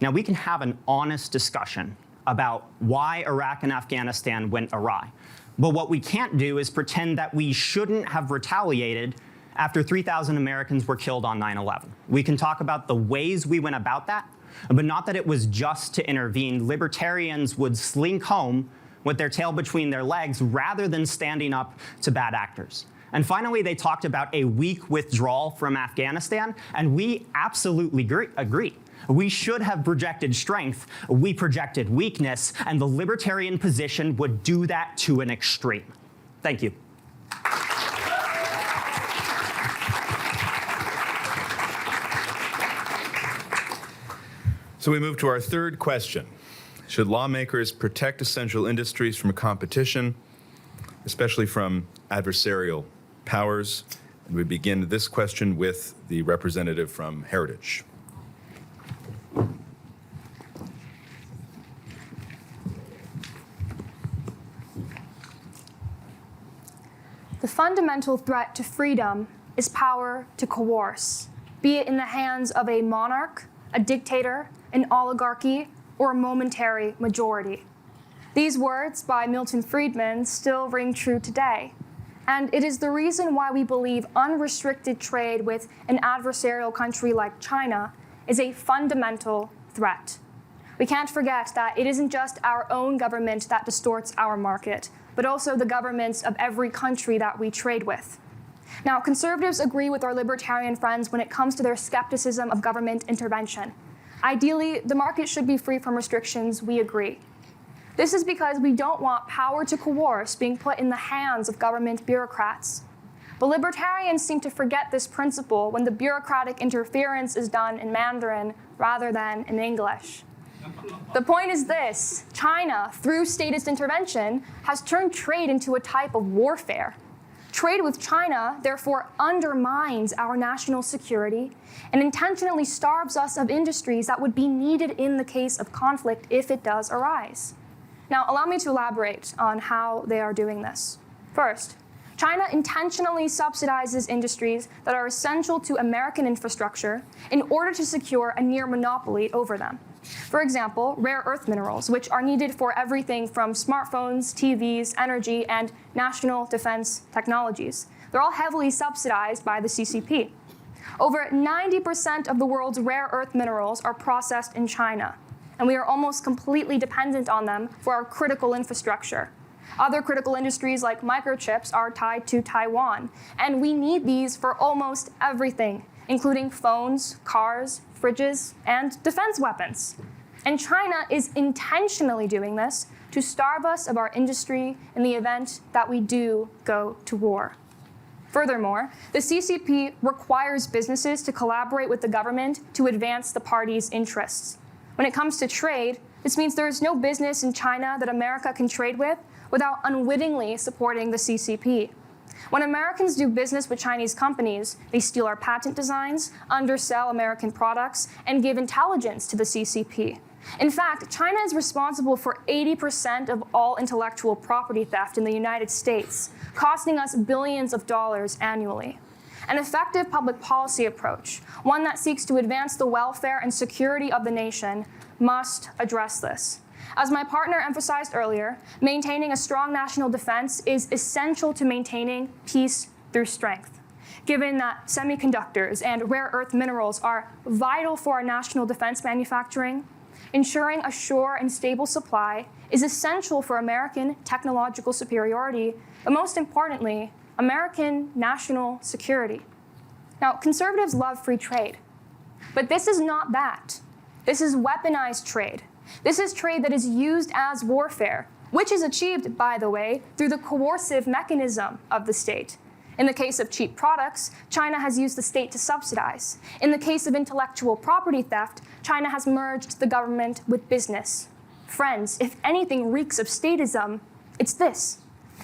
Now, we can have an honest discussion about why Iraq and Afghanistan went awry. But what we can't do is pretend that we shouldn't have retaliated after 3,000 Americans were killed on 9/11. We can talk about the ways we went about that, but not that it was just to intervene. Libertarians would slink home with their tail between their legs rather than standing up to bad actors. And finally, they talked about a weak withdrawal from Afghanistan, and we absolutely agree. We should have projected strength. We projected weakness, and the libertarian position would do that to an extreme. Thank you. So we move to our third question. Should lawmakers protect essential industries from competition, especially from adversarial powers? And we begin this question with the representative from Heritage. The fundamental threat to freedom is power to coerce, be it in the hands of a monarch, a dictator, an oligarchy, or a momentary majority. These words by Milton Friedman still ring true today, and it is the reason why we believe unrestricted trade with an adversarial country like China is a fundamental threat. We can't forget that it isn't just our own government that distorts our market, but also the governments of every country that we trade with. Now, conservatives agree with our libertarian friends when it comes to their skepticism of government intervention. Ideally, the market should be free from restrictions, we agree. This is because we don't want power to coerce being put in the hands of government bureaucrats. But libertarians seem to forget this principle when the bureaucratic interference is done in Mandarin rather than in English. The point is this: China, through statist intervention, has turned trade into a type of warfare. Trade with China, therefore, undermines our national security and intentionally starves us of industries that would be needed in the case of conflict if it does arise. Now, allow me to elaborate on how they are doing this. First, China intentionally subsidizes industries that are essential to American infrastructure in order to secure a near monopoly over them. For example, rare earth minerals, which are needed for everything from smartphones, TVs, energy, and national defense technologies. They're all heavily subsidized by the CCP. Over 90% of the world's rare earth minerals are processed in China, and we are almost completely dependent on them for our critical infrastructure. Other critical industries like microchips are tied to Taiwan, and we need these for almost everything, including phones, cars, fridges, and defense weapons. And China is intentionally doing this to starve us of our industry in the event that we do go to war. Furthermore, the CCP requires businesses to collaborate with the government to advance the party's interests. When it comes to trade, this means there is no business in China that America can trade with without unwittingly supporting the CCP. When Americans do business with Chinese companies, they steal our patent designs, undersell American products, and give intelligence to the CCP. In fact, China is responsible for 80% of all intellectual property theft in the United States, costing us billions of dollars annually. An effective public policy approach, one that seeks to advance the welfare and security of the nation, must address this. As my partner emphasized earlier, maintaining a strong national defense is essential to maintaining peace through strength. Given that semiconductors and rare earth minerals are vital for our national defense manufacturing, ensuring a sure and stable supply is essential for American technological superiority, but most importantly, American national security. Now, conservatives love free trade, but this is not that. This is weaponized trade. This is trade that is used as warfare, which is achieved, by the way, through the coercive mechanism of the state. In the case of cheap products, China has used the state to subsidize. In the case of intellectual property theft, China has merged the government with business. Friends, if anything reeks of statism, it's this.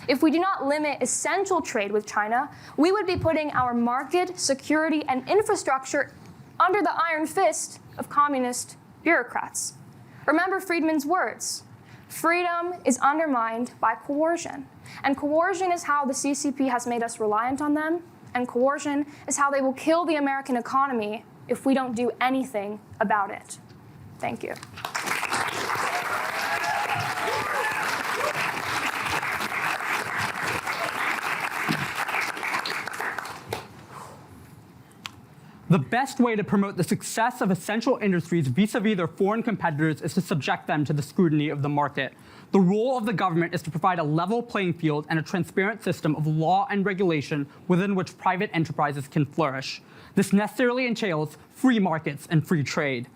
If we do not limit essential trade with China, we would be putting our market, security, and infrastructure under the iron fist of communist bureaucrats. Remember Friedman's words. Freedom is undermined by coercion. And coercion is how the CCP has made us reliant on them. And coercion is how they will kill the American economy if we don't do anything about it. Thank you. The best way to promote the success of essential industries vis-a-vis their foreign competitors is to subject them to the scrutiny of the market. The role of the government is to provide a level playing field and a transparent system of law and regulation within which private enterprises can flourish. This necessarily entails free markets and free trade.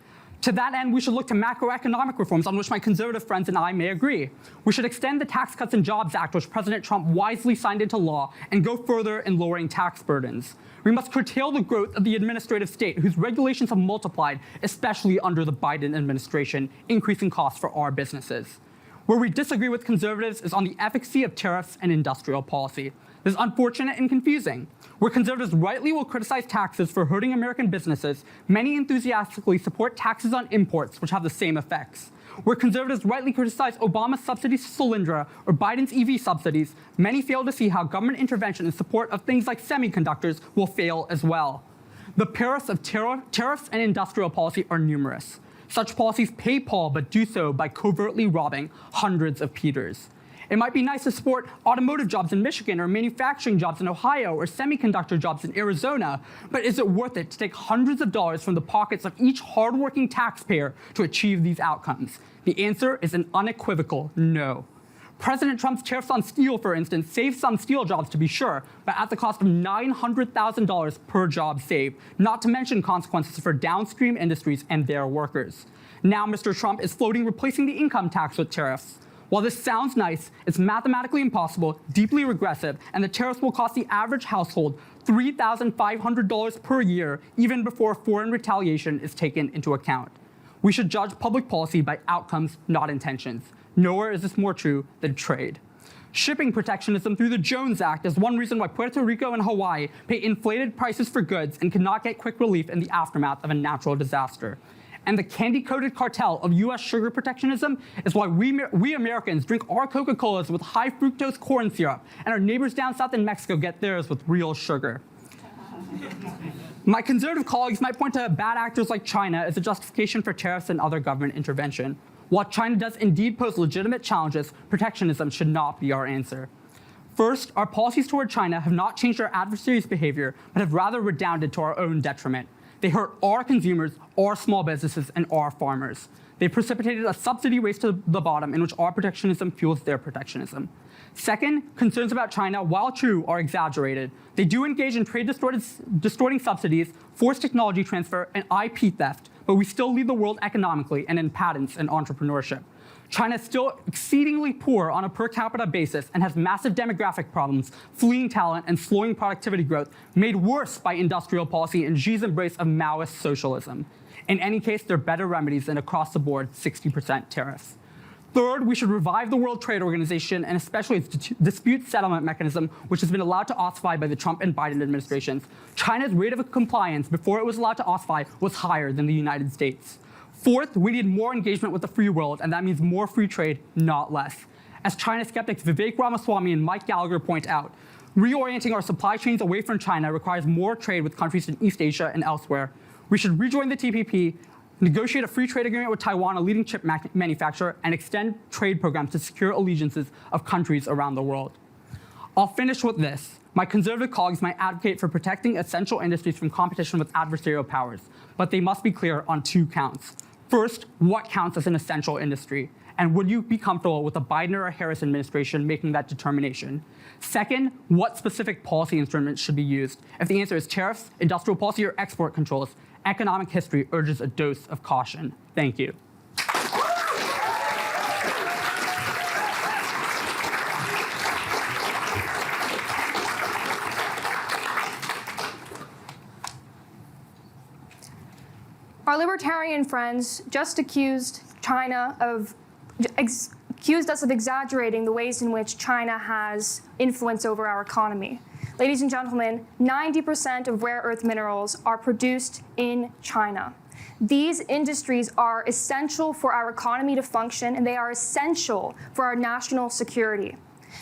To that end, we should look to macroeconomic reforms on which my conservative friends and I may agree. We should extend the Tax Cuts and Jobs Act, which President Trump wisely signed into law, and go further in lowering tax burdens. We must curtail the growth of the administrative state, whose regulations have multiplied, especially under the Biden administration, increasing costs for our businesses. Where we disagree with conservatives is on the efficacy of tariffs and industrial policy. This is unfortunate and confusing. Where conservatives rightly will criticize taxes for hurting American businesses, many enthusiastically support taxes on imports, which have the same effects. Where conservatives rightly criticize Obama's subsidies to Solyndra or Biden's EV subsidies, many fail to see how government intervention in support of things like semiconductors will fail as well. The perils of tariffs and industrial policy are numerous. Such policies pay Paul, but do so by covertly robbing hundreds of Peters. It might be nice to support automotive jobs in Michigan or manufacturing jobs in Ohio or semiconductor jobs in Arizona, but is it worth it to take hundreds of dollars from the pockets of each hardworking taxpayer to achieve these outcomes? The answer is an unequivocal no. President Trump's tariffs on steel, for instance, saved some steel jobs to be sure, but at the cost of $900,000 per job saved, not to mention consequences for downstream industries and their workers. Now Mr. Trump is floating replacing the income tax with tariffs. While this sounds nice, it's mathematically impossible, deeply regressive, and the tariffs will cost the average household $3,500 per year, even before foreign retaliation is taken into account. We should judge public policy by outcomes, not intentions. Nowhere is this more true than trade. Shipping protectionism through the Jones Act is one reason why Puerto Rico and Hawaii pay inflated prices for goods and cannot get quick relief in the aftermath of a natural disaster. And the candy-coated cartel of US sugar protectionism is why we Americans drink our Coca-Colas with high fructose corn syrup, and our neighbors down south in Mexico get theirs with real sugar. My conservative colleagues might point to bad actors like China as a justification for tariffs and other government intervention. While China does indeed pose legitimate challenges, protectionism should not be our answer. First, our policies toward China have not changed our adversaries' behavior, but have rather redounded to our own detriment. They hurt our consumers, our small businesses, and our farmers. They precipitated a subsidy race to the bottom in which our protectionism fuels their protectionism. Second, concerns about China, while true, are exaggerated. They do engage in trade-distorting subsidies, forced technology transfer, and IP theft, but we still lead the world economically and in patents and entrepreneurship. China is still exceedingly poor on a per capita basis and has massive demographic problems, fleeing talent, and slowing productivity growth, made worse by industrial policy and Xi's embrace of Maoist socialism. In any case, there are better remedies than across-the-board 60% tariffs. Third, we should revive the World Trade Organization and especially its dispute settlement mechanism, which has been allowed to ossify by the Trump and Biden administrations. China's rate of compliance before it was allowed to ossify was higher than the United States. Fourth, we need more engagement with the free world, and that means more free trade, not less. As China skeptics Vivek Ramaswamy and Mike Gallagher point out, reorienting our supply chains away from China requires more trade with countries in East Asia and elsewhere. We should rejoin the TPP, negotiate a free trade agreement with Taiwan, a leading chip manufacturer, and extend trade programs to secure allegiances of countries around the world. I'll finish with this. My conservative colleagues might advocate for protecting essential industries from competition with adversarial powers, but they must be clear on 2 counts. First, what counts as an essential industry? And would you be comfortable with a Biden or a Harris administration making that determination? Second, what specific policy instruments should be used? If the answer is tariffs, industrial policy, or export controls, economic history urges a dose of caution. Thank you. Our libertarian friends just accused us of exaggerating the ways in which China has influence over our economy. Ladies and gentlemen, 90% of rare earth minerals are produced in China. These industries are essential for our economy to function, and they are essential for our national security.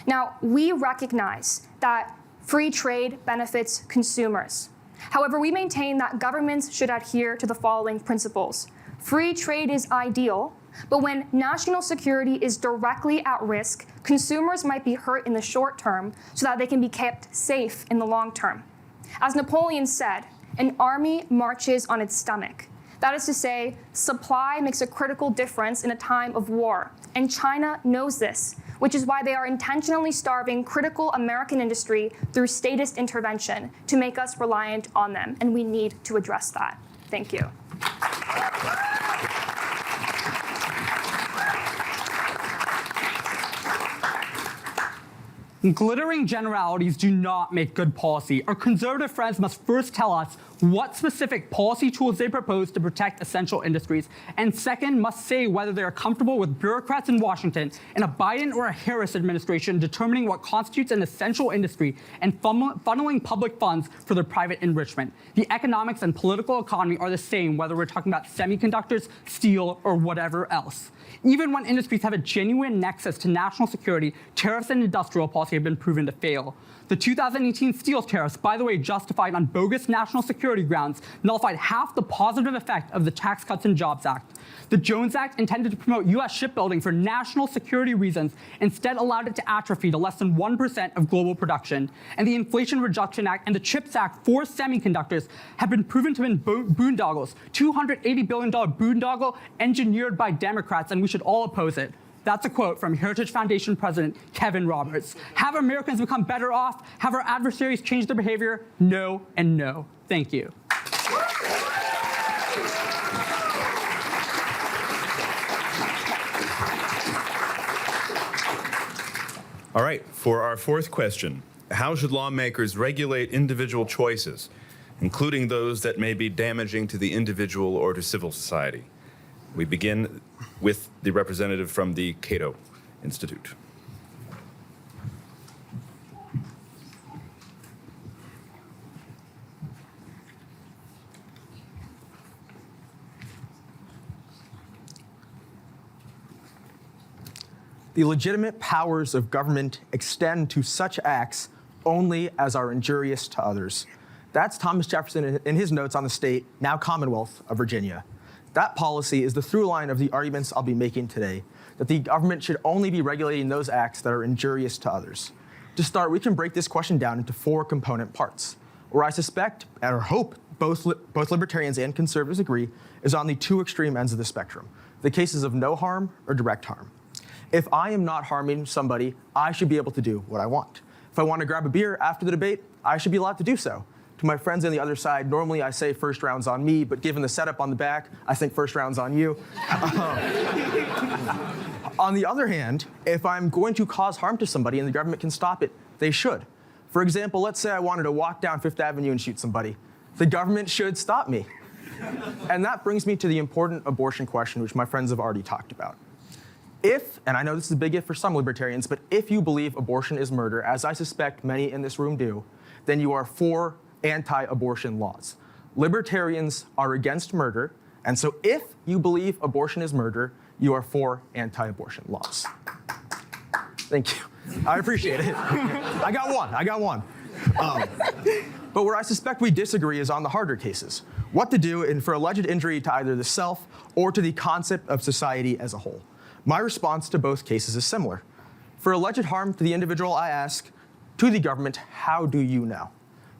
Now, we recognize that free trade benefits consumers. However, we maintain that governments should adhere to the following principles. Free trade is ideal, but when national security is directly at risk, consumers might be hurt in the short term so that they can be kept safe in the long term. As Napoleon said, an army marches on its stomach. That is to say, supply makes a critical difference in a time of war, and China knows this, which is why they are intentionally starving critical American industry through statist intervention to make us reliant on them, and we need to address that. Thank you. Glittering generalities do not make good policy. Our conservative friends must first tell us what specific policy tools they propose to protect essential industries, and second, must say whether they are comfortable with bureaucrats in Washington and a Biden or a Harris administration determining what constitutes an essential industry and funneling public funds for their private enrichment. The economics and political economy are the same whether we're talking about semiconductors, steel, or whatever else. Even when industries have a genuine nexus to national security, tariffs and industrial policy have been proven to fail. The 2018 steel tariffs, by the way, justified on bogus national security grounds, nullified half the positive effect of the Tax Cuts and Jobs Act. The Jones Act, intended to promote U.S. shipbuilding for national security reasons, instead allowed it to atrophy to less than 1% of global production. And the Inflation Reduction Act and the CHIPS Act for semiconductors have been proven to have been boondoggles, $280 billion boondoggle engineered by Democrats, and we should all oppose it. That's a quote from Heritage Foundation President Kevin Roberts. Have Americans become better off? Have our adversaries changed their behavior? No and no. Thank you. All right, for our fourth question, how should lawmakers regulate individual choices, including those that may be damaging to the individual or to civil society? We begin with the representative from the Cato Institute. The legitimate powers of government extend to such acts only as are injurious to others. That's Thomas Jefferson in his notes on the state, now Commonwealth of Virginia. That policy is the through line of the arguments I'll be making today, that the government should only be regulating those acts that are injurious to others. To start, we can break this question down into 4 component parts, where I suspect, or hope, both libertarians and conservatives agree, is on the 2 extreme ends of the spectrum, the cases of no harm or direct harm. If I am not harming somebody, I should be able to do what I want. If I want to grab a beer after the debate, I should be allowed to do so. To my friends on the other side, normally I say first round's on me, but given the setup on the back, I think first round's on you. On the other hand, if I'm going to cause harm to somebody and the government can stop it, they should. For example, let's say I wanted to walk down Fifth Avenue and shoot somebody. The government should stop me. And that brings me to the important abortion question, which my friends have already talked about. If, and I know this is a big if for some libertarians, but if you believe abortion is murder, as I suspect many in this room do, then you are for anti-abortion laws. Libertarians are against murder, and so if you believe abortion is murder, you are for anti-abortion laws. Thank you. I appreciate it. I got one. But where I suspect we disagree is on the harder cases. What to do for alleged injury to either the self or to the concept of society as a whole. My response to both cases is similar. For alleged harm to the individual, I ask, to the government, how do you know?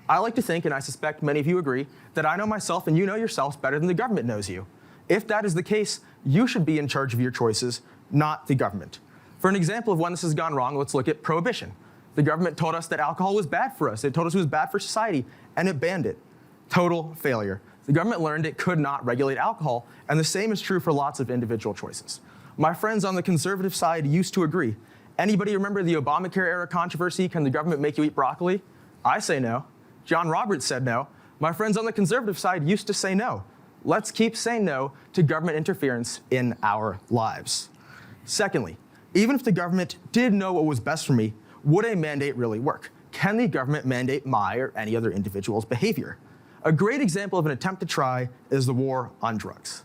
I like to think, and I suspect many of you agree, that I know myself and you know yourselves better than the government knows you. If that is the case, you should be in charge of your choices, not the government. For an example of when this has gone wrong, let's look at prohibition. The government told us that alcohol was bad for us. It told us it was bad for society, and it banned it. Total failure. The government learned it could not regulate alcohol, and the same is true for lots of individual choices. My friends on the conservative side used to agree. Anybody remember the Obamacare era controversy? Can the government make you eat broccoli? I say no. John Roberts said no. My friends on the conservative side used to say no. Let's keep saying no to government interference in our lives. Secondly, even if the government did know what was best for me, would a mandate really work? Can the government mandate my or any other individual's behavior? A great example of an attempt to try is the war on drugs.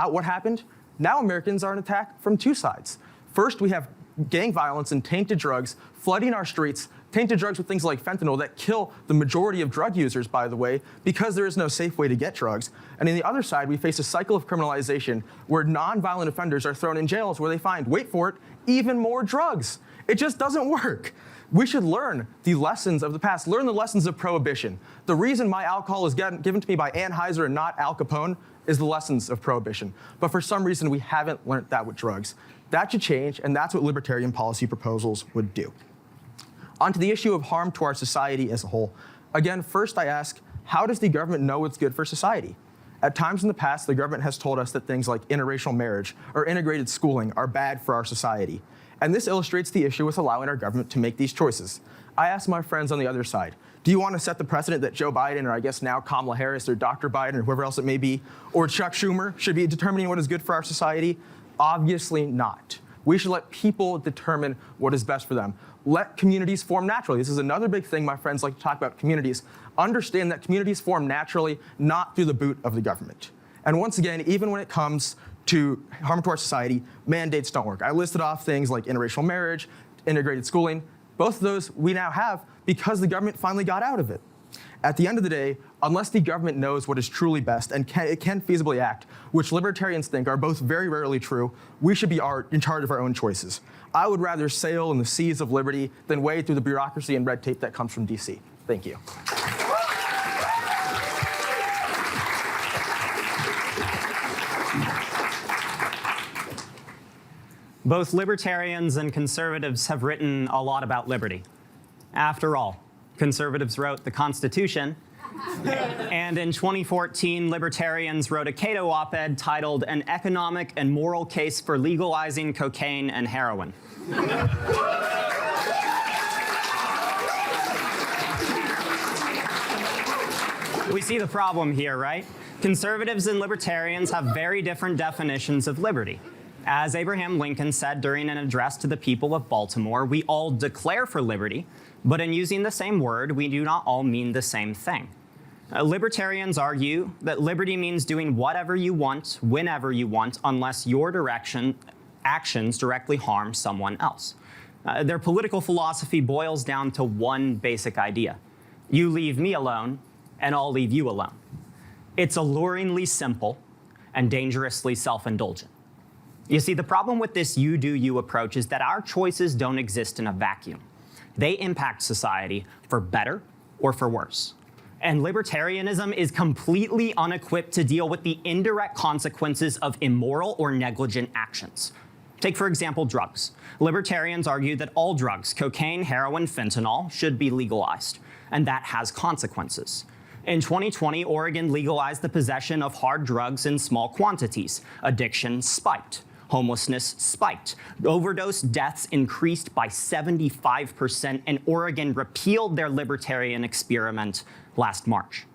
What happened? Now Americans are on attack from two sides. First, we have gang violence and tainted drugs flooding our streets, tainted drugs with things like fentanyl that kill the majority of drug users, by the way, because there is no safe way to get drugs. And on the other side, we face a cycle of criminalization where nonviolent offenders are thrown in jails where they find, wait for it, even more drugs. It just doesn't work. We should learn the lessons of the past, learn the lessons of prohibition. The reason my alcohol is given to me by Anheuser and not Al Capone is the lessons of prohibition. But for some reason, we haven't learned that with drugs. That should change, and that's what libertarian policy proposals would do. On to the issue of harm to our society as a whole. Again, first I ask, how does the government know what's good for society? At times in the past, the government has told us that things like interracial marriage or integrated schooling are bad for our society. And this illustrates the issue with allowing our government to make these choices. I ask my friends on the other side, do you want to set the precedent that Joe Biden, or I guess now Kamala Harris, or Dr. Biden, or whoever else it may be, or Chuck Schumer should be determining what is good for our society? Obviously not. We should let people determine what is best for them. Let communities form naturally. This is another big thing my friends like to talk about communities. Understand that communities form naturally, not through the boot of the government. And once again, even when it comes to harm to our society, mandates don't work. I listed off things like interracial marriage, integrated schooling. Both of those we now have because the government finally got out of it. At the end of the day, unless the government knows what is truly best and it can feasibly act, which libertarians think are both very rarely true, we should be in charge of our own choices. I would rather sail in the seas of liberty than wade through the bureaucracy and red tape that comes from DC. Thank you. Both libertarians and conservatives have written a lot about liberty. After all, conservatives wrote the Constitution, and in 2014, libertarians wrote a Cato op-ed titled An Economic and Moral Case for Legalizing Cocaine and Heroin. We see the problem here, right? Conservatives and libertarians have very different definitions of liberty. As Abraham Lincoln said during an address to the people of Baltimore, we all declare for liberty, but in using the same word, we do not all mean the same thing. Libertarians argue that liberty means doing whatever you want, whenever you want, unless your actions directly harm someone else. Their political philosophy boils down to one basic idea. You leave me alone, and I'll leave you alone. It's alluringly simple and dangerously self-indulgent. You see, the problem with this you do you approach is that our choices don't exist in a vacuum. They impact society for better or for worse. And libertarianism is completely unequipped to deal with the indirect consequences of immoral or negligent actions. Take, for example, drugs. Libertarians argue that all drugs, cocaine, heroin, fentanyl, should be legalized, and that has consequences. In 2020, Oregon legalized the possession of hard drugs in small quantities. Addiction spiked. Homelessness spiked. Overdose deaths increased by 75%, and Oregon repealed their libertarian experiment last March.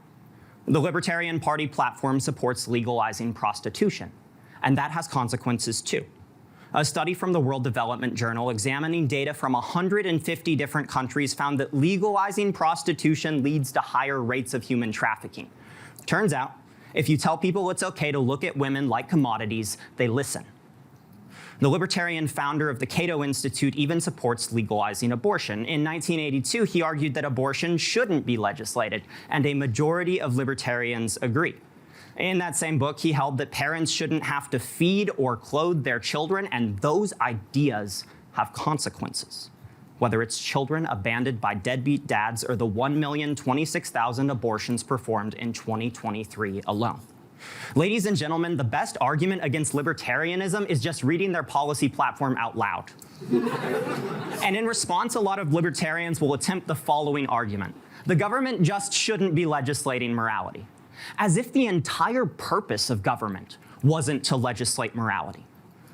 The Libertarian Party platform supports legalizing prostitution, and that has consequences too. A study from the World Development Journal examining data from 150 different countries found that legalizing prostitution leads to higher rates of human trafficking. Turns out, if you tell people it's okay to look at women like commodities, they listen. The Libertarian founder of the Cato Institute even supports legalizing abortion. In 1982, he argued that abortion shouldn't be legislated, and a majority of libertarians agree. In that same book, he held that parents shouldn't have to feed or clothe their children, and those ideas have consequences. Whether it's children abandoned by deadbeat dads or the 1,026,000 abortions performed in 2023 alone. Ladies and gentlemen, the best argument against libertarianism is just reading their policy platform out loud. And in response, a lot of libertarians will attempt the following argument. The government just shouldn't be legislating morality. As if the entire purpose of government wasn't to legislate morality.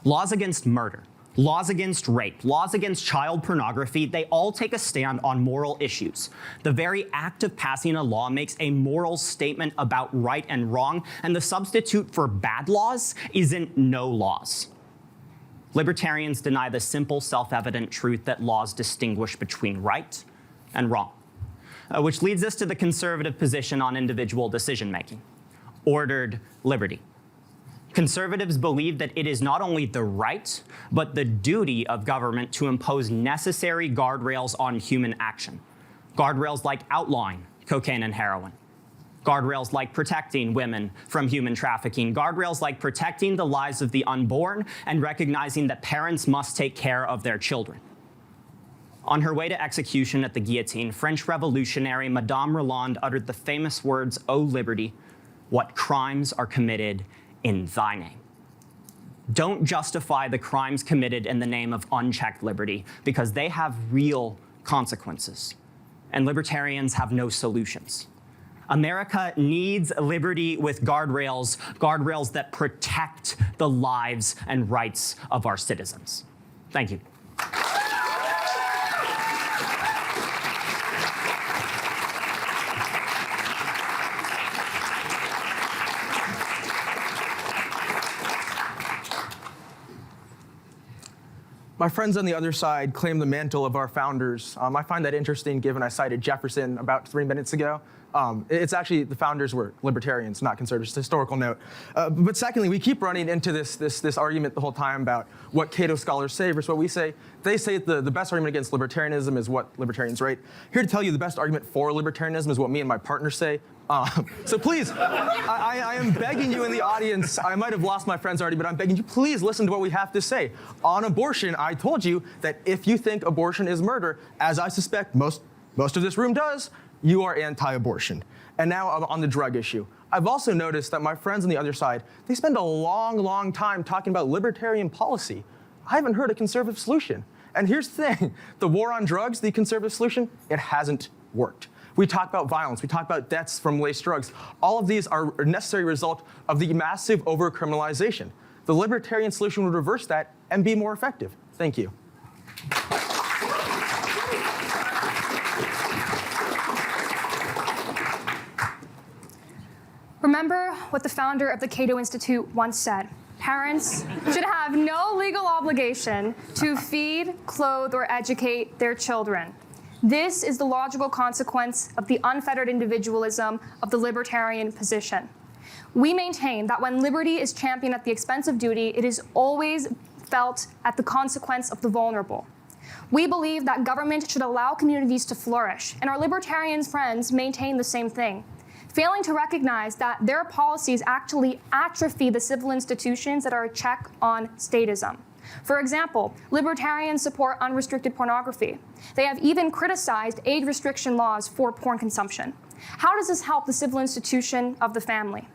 Laws against murder, laws against rape, laws against child pornography, they all take a stand on moral issues. The very act of passing a law makes a moral statement about right and wrong, and the substitute for bad laws isn't no laws. Libertarians deny the simple, self-evident truth that laws distinguish between right and wrong. Which leads us to the conservative position on individual decision-making, ordered liberty. Conservatives believe that it is not only the right, but the duty of government to impose necessary guardrails on human action. Guardrails like outlawing cocaine and heroin. Guardrails like protecting women from human trafficking. Guardrails like protecting the lives of the unborn and recognizing that parents must take care of their children. On her way to execution at the guillotine, French revolutionary Madame Roland uttered the famous words, "O liberty, what crimes are committed in thy name." Don't justify the crimes committed in the name of unchecked liberty, because they have real consequences, and libertarians have no solutions. America needs liberty with guardrails, guardrails that protect the lives and rights of our citizens. Thank you. My friends on the other side claim the mantle of our founders. I find that interesting given I cited Jefferson about 3 minutes ago. It's actually, the founders were libertarians, not conservatives, historical note. But secondly, we keep running into this argument the whole time about what Cato scholars say versus what we say. They say the best argument against libertarianism is what libertarians write. Here to tell you the best argument for libertarianism is what me and my partner say. So please, I am begging you in the audience, I might have lost my friends already, but I'm begging you, please listen to what we have to say. On abortion, I told you that if you think abortion is murder, as I suspect most of this room does, you are anti-abortion. And now on the drug issue. I've also noticed that my friends on the other side, they spend a long time talking about libertarian policy. I haven't heard a conservative solution. And here's the thing, the war on drugs, the conservative solution, it hasn't worked. We talk about violence, we talk about deaths from laced drugs. All of these are a necessary result of the massive over-criminalization. The libertarian solution would reverse that and be more effective. Thank you. Remember what the founder of the Cato Institute once said. Parents should have no legal obligation to feed, clothe, or educate their children. This is the logical consequence of the unfettered individualism of the libertarian position. We maintain that when liberty is championed at the expense of duty, it is always felt at the consequence of the vulnerable. We believe that government should allow communities to flourish, and our libertarian friends maintain the same thing, failing to recognize that their policies actually atrophy the civil institutions that are a check on statism. For example, libertarians support unrestricted pornography. They have even criticized age restriction laws for porn consumption. How does this help the civil institution of the family?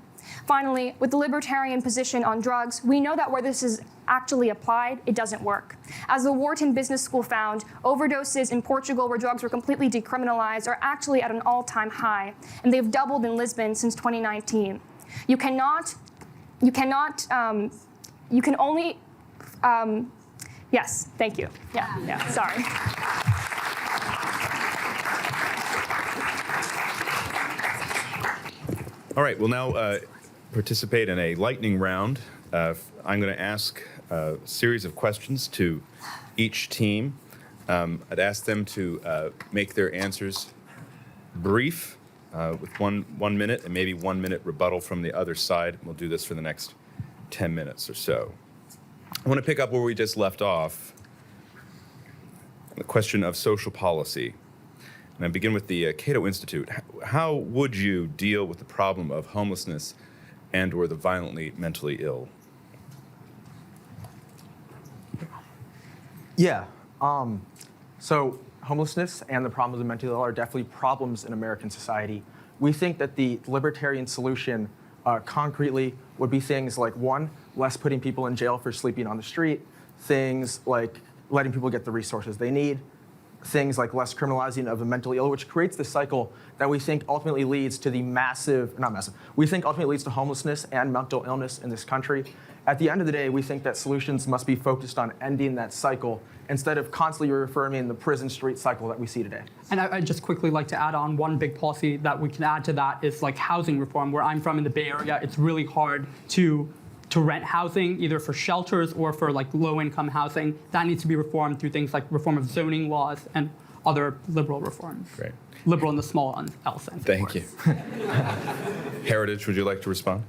Finally, with the libertarian position on drugs, we know that where this is actually applied, it doesn't work. As the Wharton Business School found, overdoses in Portugal, where drugs were completely decriminalized, are actually at an all-time high, and they've doubled in Lisbon since 2019. You can only, yes, thank you. Yeah, sorry. All right, we'll now participate in a lightning round. I'm going to ask a series of questions to each team. I'd ask them to make their answers brief, with one minute and maybe 1 minute rebuttal from the other side. We'll do this for the next 10 minutes or so. I want to pick up where we just left off, the question of social policy. And I begin with the Cato Institute. How would you deal with the problem of homelessness and or the violently mentally ill? Yeah. So homelessness and the problem of the mentally ill are definitely problems in American society. We think that the libertarian solution concretely would be things like, one, less putting people in jail for sleeping on the street, things like letting people get the resources they need, things like less criminalizing of the mentally ill, which creates the cycle that we think ultimately leads to we think ultimately leads to homelessness and mental illness in this country. At the end of the day, we think that solutions must be focused on ending that cycle instead of constantly reaffirming the prison street cycle that we see today. And I'd just quickly like to add on one big policy that we can add to that is like housing reform. Where I'm from in the Bay Area, it's really hard to rent housing, either for shelters or for like low-income housing. That needs to be reformed through things like reform of zoning laws and other liberal reforms. Great. Liberal in the small L sense. Thank you. Heritage, would you like to respond?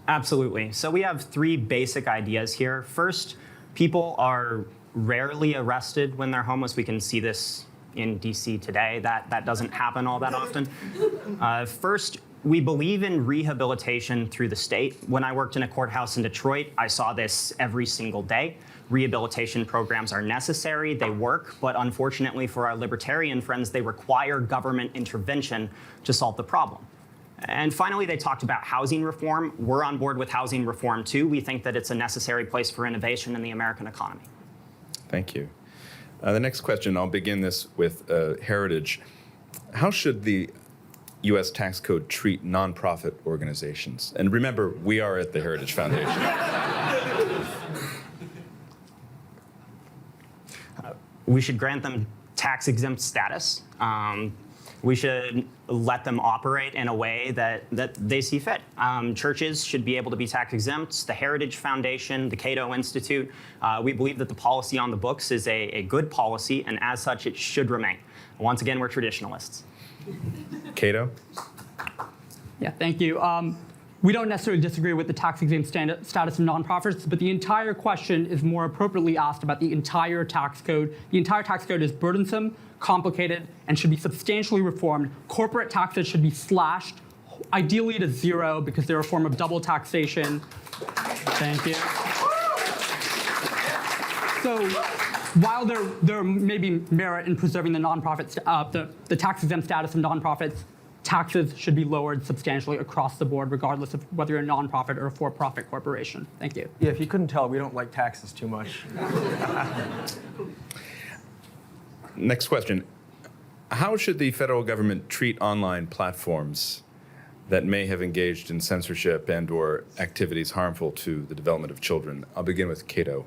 Absolutely. So we have three basic ideas here. First, people are rarely arrested when they're homeless. We can see this in DC today. That doesn't happen all that often. First, we believe in rehabilitation through the state. When I worked in a courthouse in Detroit, I saw this every single day. Rehabilitation programs are necessary, they work, but unfortunately for our libertarian friends, they require government intervention to solve the problem. And finally, they talked about housing reform. We're on board with housing reform too. We think that it's a necessary place for innovation in the American economy. Thank you. The next question, I'll begin this with Heritage. How should the U.S. tax code treat nonprofit organizations? And remember, we are at the Heritage Foundation. We should grant them tax-exempt status. We should let them operate in a way that they see fit. Churches should be able to be tax-exempt. The Heritage Foundation, the Cato Institute, we believe that the policy on the books is a good policy, and as such, it should remain. Once again, we're traditionalists. Cato? Yeah, thank you. We don't necessarily disagree with the tax-exempt status of nonprofits, but the entire question is more appropriately asked about the entire tax code. The entire tax code is burdensome, complicated, and should be substantially reformed. Corporate taxes should be slashed, ideally to zero, because they're a form of double taxation. Thank you. So while there may be merit in preserving the nonprofit, the tax-exempt status of nonprofits, taxes should be lowered substantially across the board, regardless of whether you're a nonprofit or a for-profit corporation. Thank you. Yeah, if you couldn't tell, we don't like taxes too much. Next question. How should the federal government treat online platforms that may have engaged in censorship and or activities harmful to the development of children? I'll begin with Cato.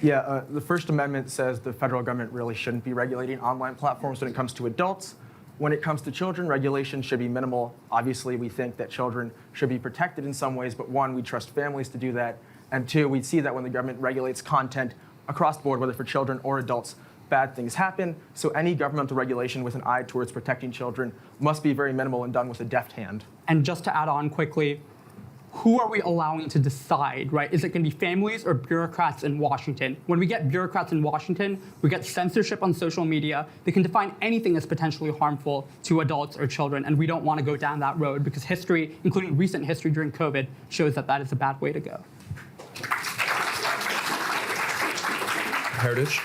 Yeah, the First Amendment says the federal government really shouldn't be regulating online platforms when it comes to adults. When it comes to children, regulation should be minimal. Obviously, we think that children should be protected in some ways, but one, we trust families to do that. And two, we see that when the government regulates content across the board, whether for children or adults, bad things happen. So any governmental regulation with an eye towards protecting children must be very minimal and done with a deft hand. And just to add on quickly, who are we allowing to decide, right? Is it going to be families or bureaucrats in Washington? When we get bureaucrats in Washington, we get censorship on social media. They can define anything as potentially harmful to adults or children, and we don't want to go down that road because history, including recent history during COVID, shows that that is a bad way to go. Heritage?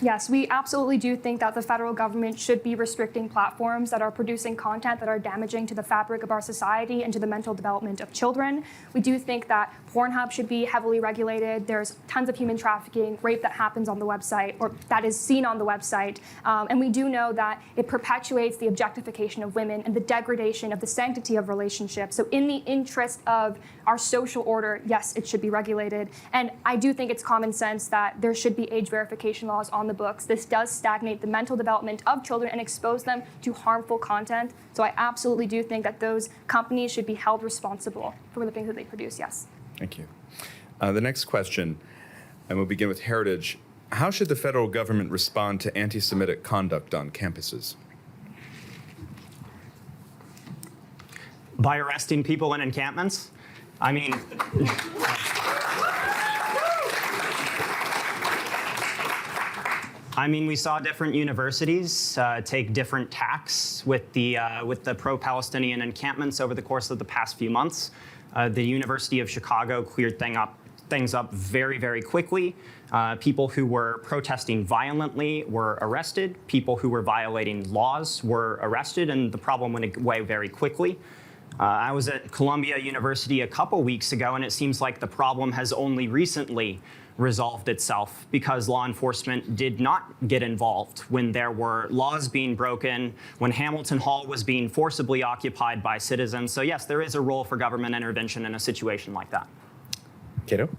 Yes, we absolutely do think that the federal government should be restricting platforms that are producing content that are damaging to the fabric of our society and to the mental development of children. We do think that Pornhub should be heavily regulated. There's tons of human trafficking, rape that happens on the website, or that is seen on the website. And we do know that it perpetuates the objectification of women and the degradation of the sanctity of relationships. So in the interest of our social order, yes, it should be regulated. And I do think it's common sense that there should be age verification laws on the books. This does stagnate the mental development of children and expose them to harmful content. So I absolutely do think that those companies should be held responsible for the things that they produce, yes. Thank you. The next question, and we'll begin with Heritage. How should the federal government respond to anti-Semitic conduct on campuses? By arresting people in encampments? I mean, we saw different universities take different tacks with the pro-Palestinian encampments over the course of the past few months. The University of Chicago cleared things up very, very quickly. People who were protesting violently were arrested. People who were violating laws were arrested, and the problem went away very quickly. I was at Columbia University a couple weeks ago, and it seems like the problem has only recently resolved itself because law enforcement did not get involved when there were laws being broken, when Hamilton Hall was being forcibly occupied by citizens. So yes, there is a role for government intervention in a situation like that. Cato?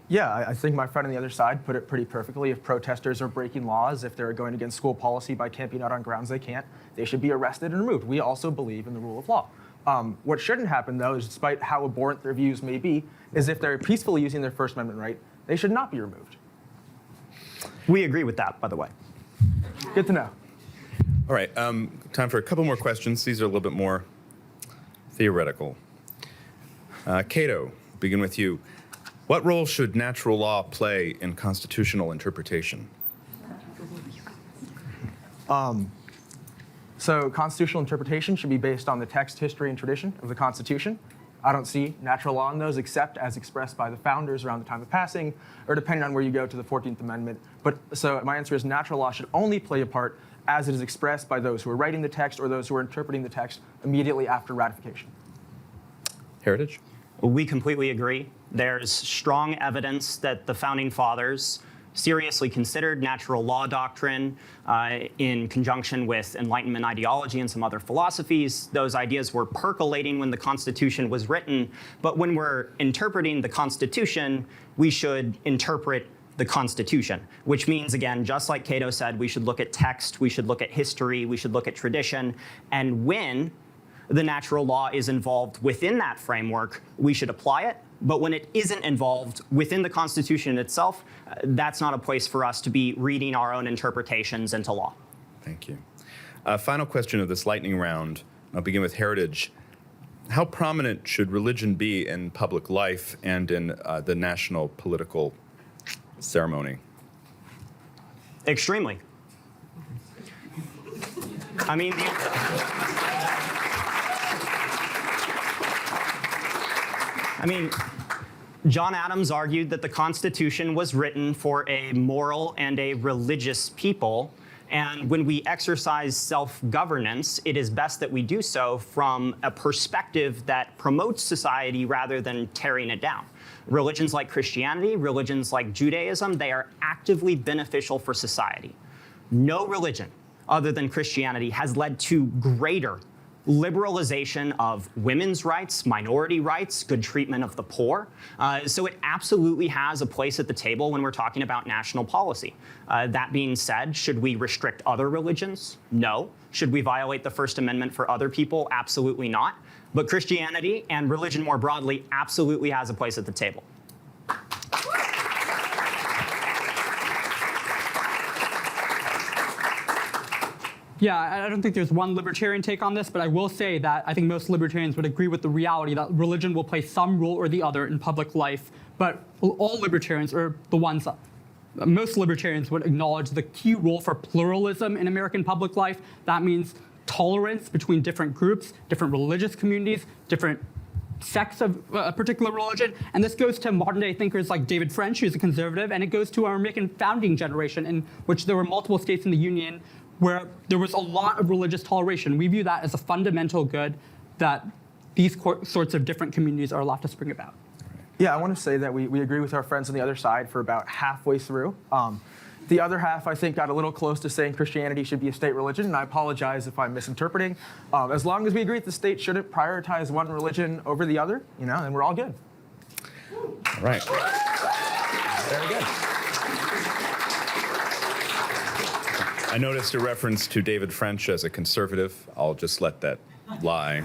Yeah, I think my friend on the other side put it pretty perfectly. If protesters are breaking laws, if they're going against school policy by camping out on grounds they can't, they should be arrested and removed. We also believe in the rule of law. What shouldn't happen, though, is despite how abhorrent their views may be, is if they're peacefully using their First Amendment right, they should not be removed. We agree with that, by the way. Good to know. All right, time for a couple more questions. These are a little bit more theoretical. Cato, begin with you. What role should natural law play in constitutional interpretation? So constitutional interpretation should be based on the text, history, and tradition of the Constitution. I don't see natural law in those except as expressed by the founders around the time of passing, or depending on where you go to the 14th Amendment. But so my answer is natural law should only play a part as it is expressed by those who are writing the text or those who are interpreting the text immediately after ratification. Heritage? We completely agree. There's strong evidence that the Founding Fathers seriously considered natural law doctrine in conjunction with Enlightenment ideology and some other philosophies. Those ideas were percolating when the Constitution was written, but when we're interpreting the Constitution, we should interpret the Constitution, which means, again, just like Cato said, we should look at text, we should look at history, we should look at tradition, and when the natural law is involved within that framework, we should apply it. But when it isn't involved within the Constitution itself, that's not a place for us to be reading our own interpretations into law. Thank you. Final question of this lightning round. I'll begin with Heritage. How prominent should religion be in public life and in the national political ceremony? Extremely. I mean, John Adams argued that the Constitution was written for a moral and a religious people, and when we exercise self-governance, it is best that we do so from a perspective that promotes society rather than tearing it down. Religions like Christianity, religions like Judaism, they are actively beneficial for society. No religion other than Christianity has led to greater liberalization of women's rights, minority rights, good treatment of the poor. So it absolutely has a place at the table when we're talking about national policy. That being said, should we restrict other religions? No. Should we violate the First Amendment for other people? Absolutely not. But Christianity and religion more broadly absolutely has a place at the table. Yeah, I don't think there's one libertarian take on this, but I will say that I think most libertarians would agree with the reality that religion will play some role or the other in public life. But all libertarians, or the ones that most libertarians would acknowledge the key role for pluralism in American public life. That means tolerance between different groups, different religious communities, different sects of a particular religion. And this goes to modern day thinkers like David French, who's a conservative, and it goes to our American founding generation, in which there were multiple states in the Union where there was a lot of religious toleration. We view that as a fundamental good that these sorts of different communities are allowed to spring about. Yeah, I want to say that we agree with our friends on the other side for about halfway through. The other half, I think, got a little close to saying Christianity should be a state religion, and I apologize if I'm misinterpreting. As long as we agree that the state shouldn't prioritize one religion over the other, then we're all good. All right. Very good. I noticed a reference to David French as a conservative. I'll just let that lie.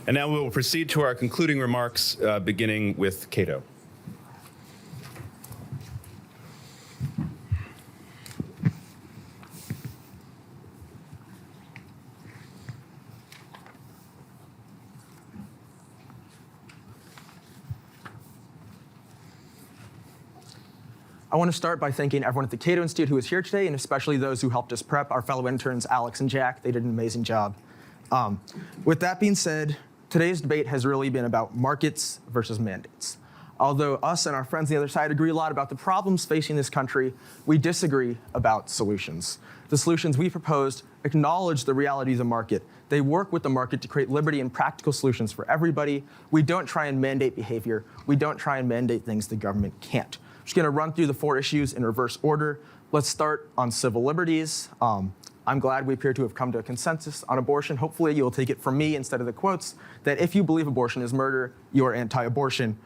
And now we will proceed to our concluding remarks, beginning with Cato. I want to start by thanking everyone at the Cato Institute who is here today, and especially those who helped us prep, our fellow interns, Alex and Jack. They did an amazing job. With that being said, today's debate has really been about markets versus mandates. Although us and our friends on the other side agree a lot about the problems facing this country, we disagree about solutions. The solutions we proposed acknowledge the reality of the market. They work with the market to create liberty and practical solutions for everybody. We don't try and mandate behavior. We don't try and mandate things the government can't. I'm just going to run through the 4 issues in reverse order. Let's start on civil liberties. I'm glad we appear to have come to a consensus on abortion. Hopefully you'll take it from me instead of the quotes, that if you believe abortion is murder, you are anti-abortion.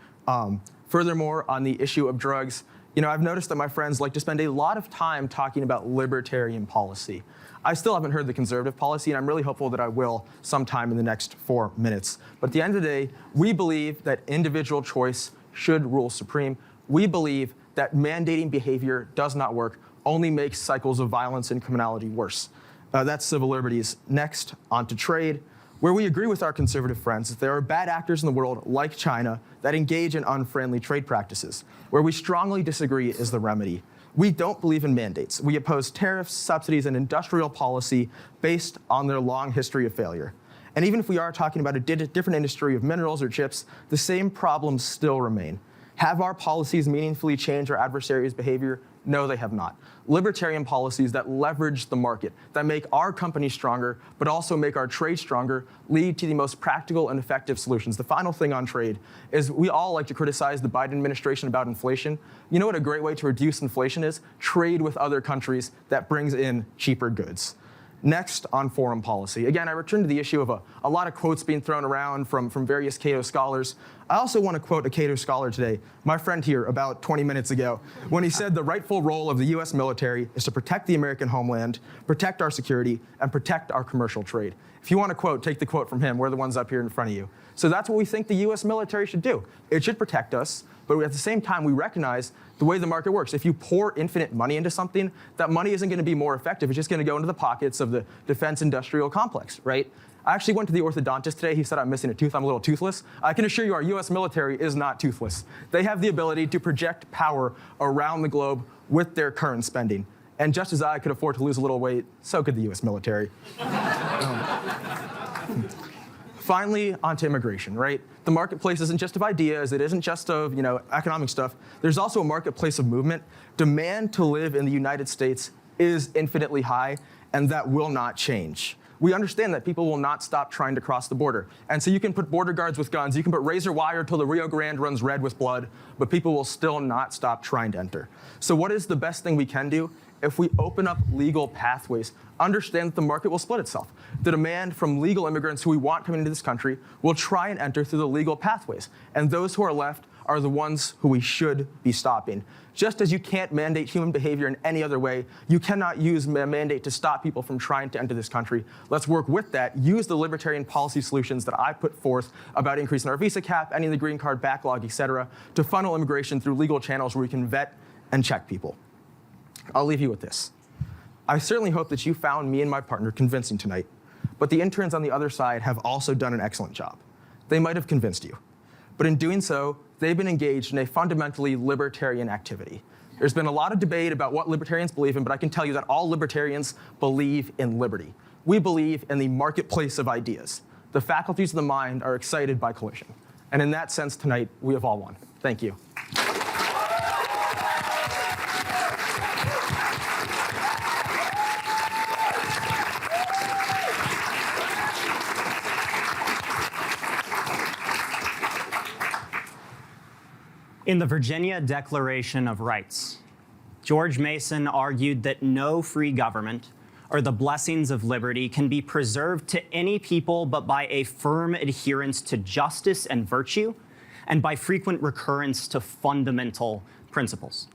Furthermore, on the issue of drugs, I've noticed that my friends like to spend a lot of time talking about libertarian policy. I still haven't heard the conservative policy, and I'm really hopeful that I will sometime in the next 4 minutes. But at the end of the day, we believe that individual choice should rule supreme. We believe that mandating behavior does not work, only makes cycles of violence and criminality worse. That's civil liberties. Next, on to trade, where we agree with our conservative friends that there are bad actors in the world, like China, that engage in unfriendly trade practices. Where we strongly disagree is the remedy. We don't believe in mandates. We oppose tariffs, subsidies, and industrial policy based on their long history of failure. And even if we are talking about a different industry of minerals or chips, the same problems still remain. Have our policies meaningfully changed our adversaries' behavior? No, they have not. Libertarian policies that leverage the market, that make our companies stronger, but also make our trade stronger, lead to the most practical and effective solutions. The final thing on trade is we all like to criticize the Biden administration about inflation. You know what a great way to reduce inflation is? Trade with other countries that brings in cheaper goods. Next, on foreign policy. Again, I return to the issue of a lot of quotes being thrown around from various Cato scholars. I also want to quote a Cato scholar today, my friend here about 20 minutes ago, when he said the rightful role of the US military is to protect the American homeland, protect our security, and protect our commercial trade. If you want to quote, take the quote from him. We're the ones up here in front of you. So that's what we think the US military should do. It should protect us, but at the same time, we recognize the way the market works. If you pour infinite money into something, that money isn't going to be more effective. It's just going to go into the pockets of the defense industrial complex, right? I actually went to the orthodontist today. He said I'm missing a tooth. I'm a little toothless. I can assure you our US military is not toothless. They have the ability to project power around the globe with their current spending. And just as I could afford to lose a little weight, so could the US military. Finally, onto immigration, right? The marketplace isn't just of ideas. It isn't just of economic stuff. There's also a marketplace of movement. Demand to live in the United States is infinitely high, and that will not change. We understand that people will not stop trying to cross the border. And so you can put border guards with guns, you can put razor wire till the Rio Grande runs red with blood, but people will still not stop trying to enter. So what is the best thing we can do? If we open up legal pathways, understand that the market will split itself. The demand from legal immigrants who we want coming into this country will try and enter through the legal pathways. And those who are left are the ones who we should be stopping. Just as you can't mandate human behavior in any other way, you cannot use a mandate to stop people from trying to enter this country. Let's work with that. Use the libertarian policy solutions that I put forth about increasing our visa cap, ending the green card backlog, et cetera, to funnel immigration through legal channels where we can vet and check people. I'll leave you with this. I certainly hope that you found me and my partner convincing tonight, but the interns on the other side have also done an excellent job. They might have convinced you, but in doing so, they've been engaged in a fundamentally libertarian activity. There's been a lot of debate about what libertarians believe in, but I can tell you that all libertarians believe in liberty. We believe in the marketplace of ideas. The faculties of the mind are excited by collision. And in that sense, tonight, we have all won. Thank you. In the Virginia Declaration of Rights, George Mason argued that no free government or the blessings of liberty can be preserved to any people but by a firm adherence to justice and virtue and by frequent recurrence to fundamental principles.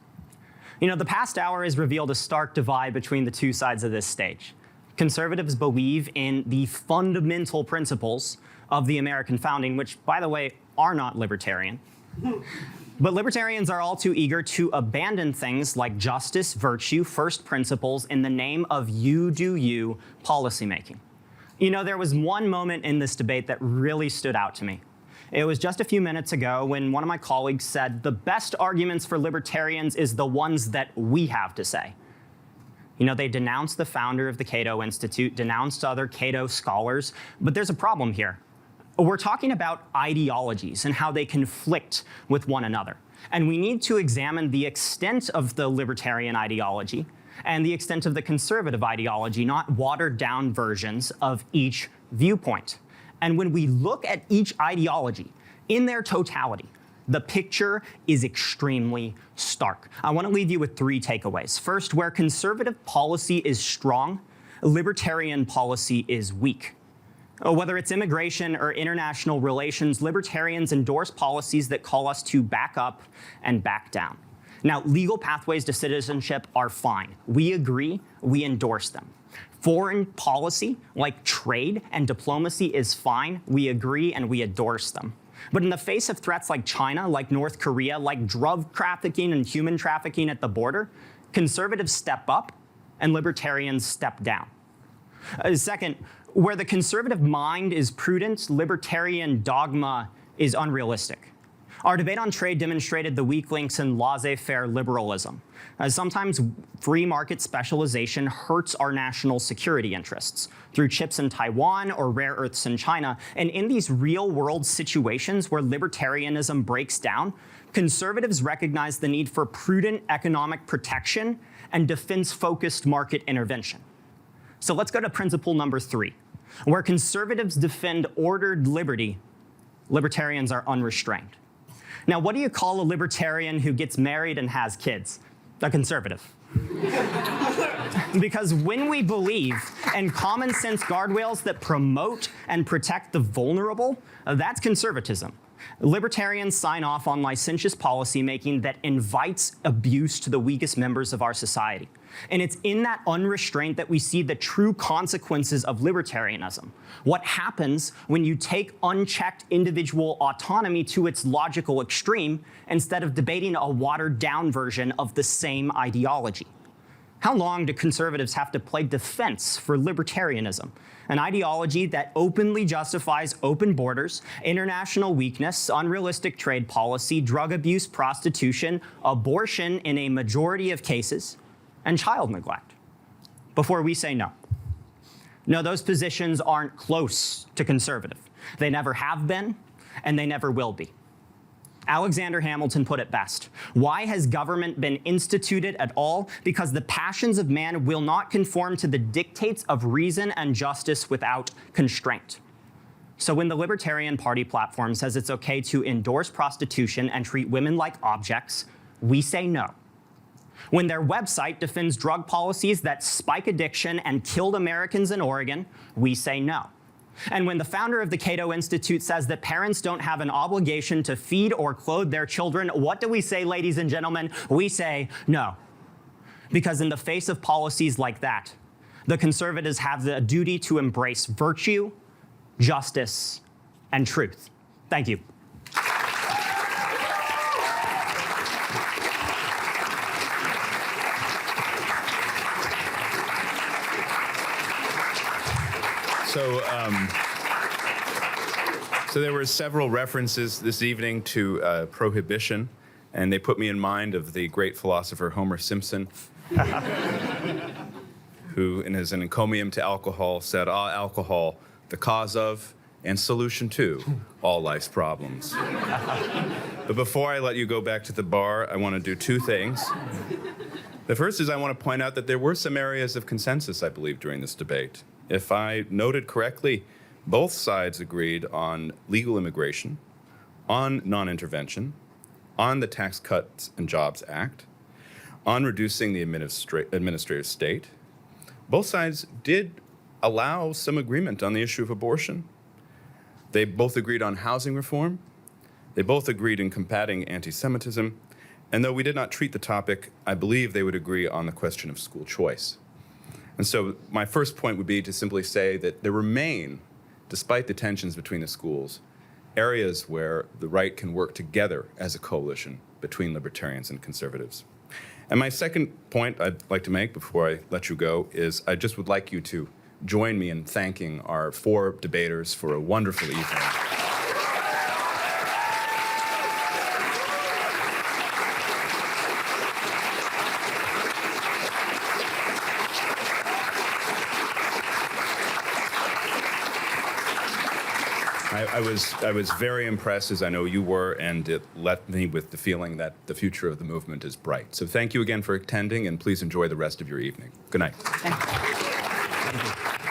The past hour has revealed a stark divide between the two sides of this stage. Conservatives believe in the fundamental principles of the American founding, which, by the way, are not libertarian. But libertarians are all too eager to abandon things like justice, virtue, first principles in the name of you do you policymaking. You know, there was one moment in this debate that really stood out to me. It was just a few minutes ago when one of my colleagues said, the best arguments for libertarians is the ones that we have to say. You know, they denounced the founder of the Cato Institute, denounced other Cato scholars, but there's a problem here. We're talking about ideologies and how they conflict with one another. And we need to examine the extent of the libertarian ideology and the extent of the conservative ideology, not watered down versions of each viewpoint. And when we look at each ideology in their totality, the picture is extremely stark. I want to leave you with 3 takeaways. First, where conservative policy is strong, libertarian policy is weak. Whether it's immigration or international relations, libertarians endorse policies that call us to back up and back down. Now, legal pathways to citizenship are fine. We agree, we endorse them. Foreign policy, like trade and diplomacy, is fine. We agree and we endorse them. But in the face of threats like China, like North Korea, like drug trafficking and human trafficking at the border, conservatives step up and libertarians step down. Second, where the conservative mind is prudent, libertarian dogma is unrealistic. Our debate on trade demonstrated the weak links in laissez-faire liberalism. Sometimes free market specialization hurts our national security interests through chips in Taiwan or rare earths in China. And in these real-world situations where libertarianism breaks down, conservatives recognize the need for prudent economic protection and defense-focused market intervention. So let's go to principle number 3. Where conservatives defend ordered liberty, libertarians are unrestrained. Now, what do you call a libertarian who gets married and has kids? A conservative. Because when we believe in common sense guardrails that promote and protect the vulnerable, that's conservatism. Libertarians sign off on licentious policymaking that invites abuse to the weakest members of our society. And it's in that unrestraint that we see the true consequences of libertarianism. What happens when you take unchecked individual autonomy to its logical extreme instead of debating a watered-down version of the same ideology? How long do conservatives have to play defense for libertarianism, an ideology that openly justifies open borders, international weakness, unrealistic trade policy, drug abuse, prostitution, abortion in a majority of cases, and child neglect, before we say no? No, those positions aren't close to conservative. They never have been, and they never will be. Alexander Hamilton put it best. Why has government been instituted at all? Because the passions of man will not conform to the dictates of reason and justice without constraint. So when the Libertarian Party platform says it's okay to endorse prostitution and treat women like objects, we say no. When their website defends drug policies that spike addiction and killed Americans in Oregon, we say no. And when the founder of the Cato Institute says that parents don't have an obligation to feed or clothe their children, what do we say, ladies and gentlemen? We say no. Because in the face of policies like that, the conservatives have the duty to embrace virtue, justice, and truth. Thank you. So there were several references this evening to prohibition, and they put me in mind of the great philosopher Homer Simpson, who in his encomium to alcohol said, alcohol, the cause of and solution to all life's problems. But before I let you go back to the bar, I want to do 2 things. The first is I want to point out that there were some areas of consensus, I believe, during this debate. If I noted correctly, both sides agreed on legal immigration, on non-intervention, on the Tax Cuts and Jobs Act, on reducing the administrative state. Both sides did allow some agreement on the issue of abortion. They both agreed on housing reform. They both agreed in combating anti-Semitism. And though we did not treat the topic, I believe they would agree on the question of school choice. And so my first point would be to simply say that there remain despite the tensions between the schools, areas where the right can work together as a coalition between libertarians and conservatives. And my second point I'd like to make before I let you go is I just would like you to join me in thanking our 4 debaters for a wonderful evening. I was very impressed, as I know you were, and it left me with the feeling that the future of the movement is bright. So thank you again for attending, and please enjoy the rest of your evening. Good night. Thank you.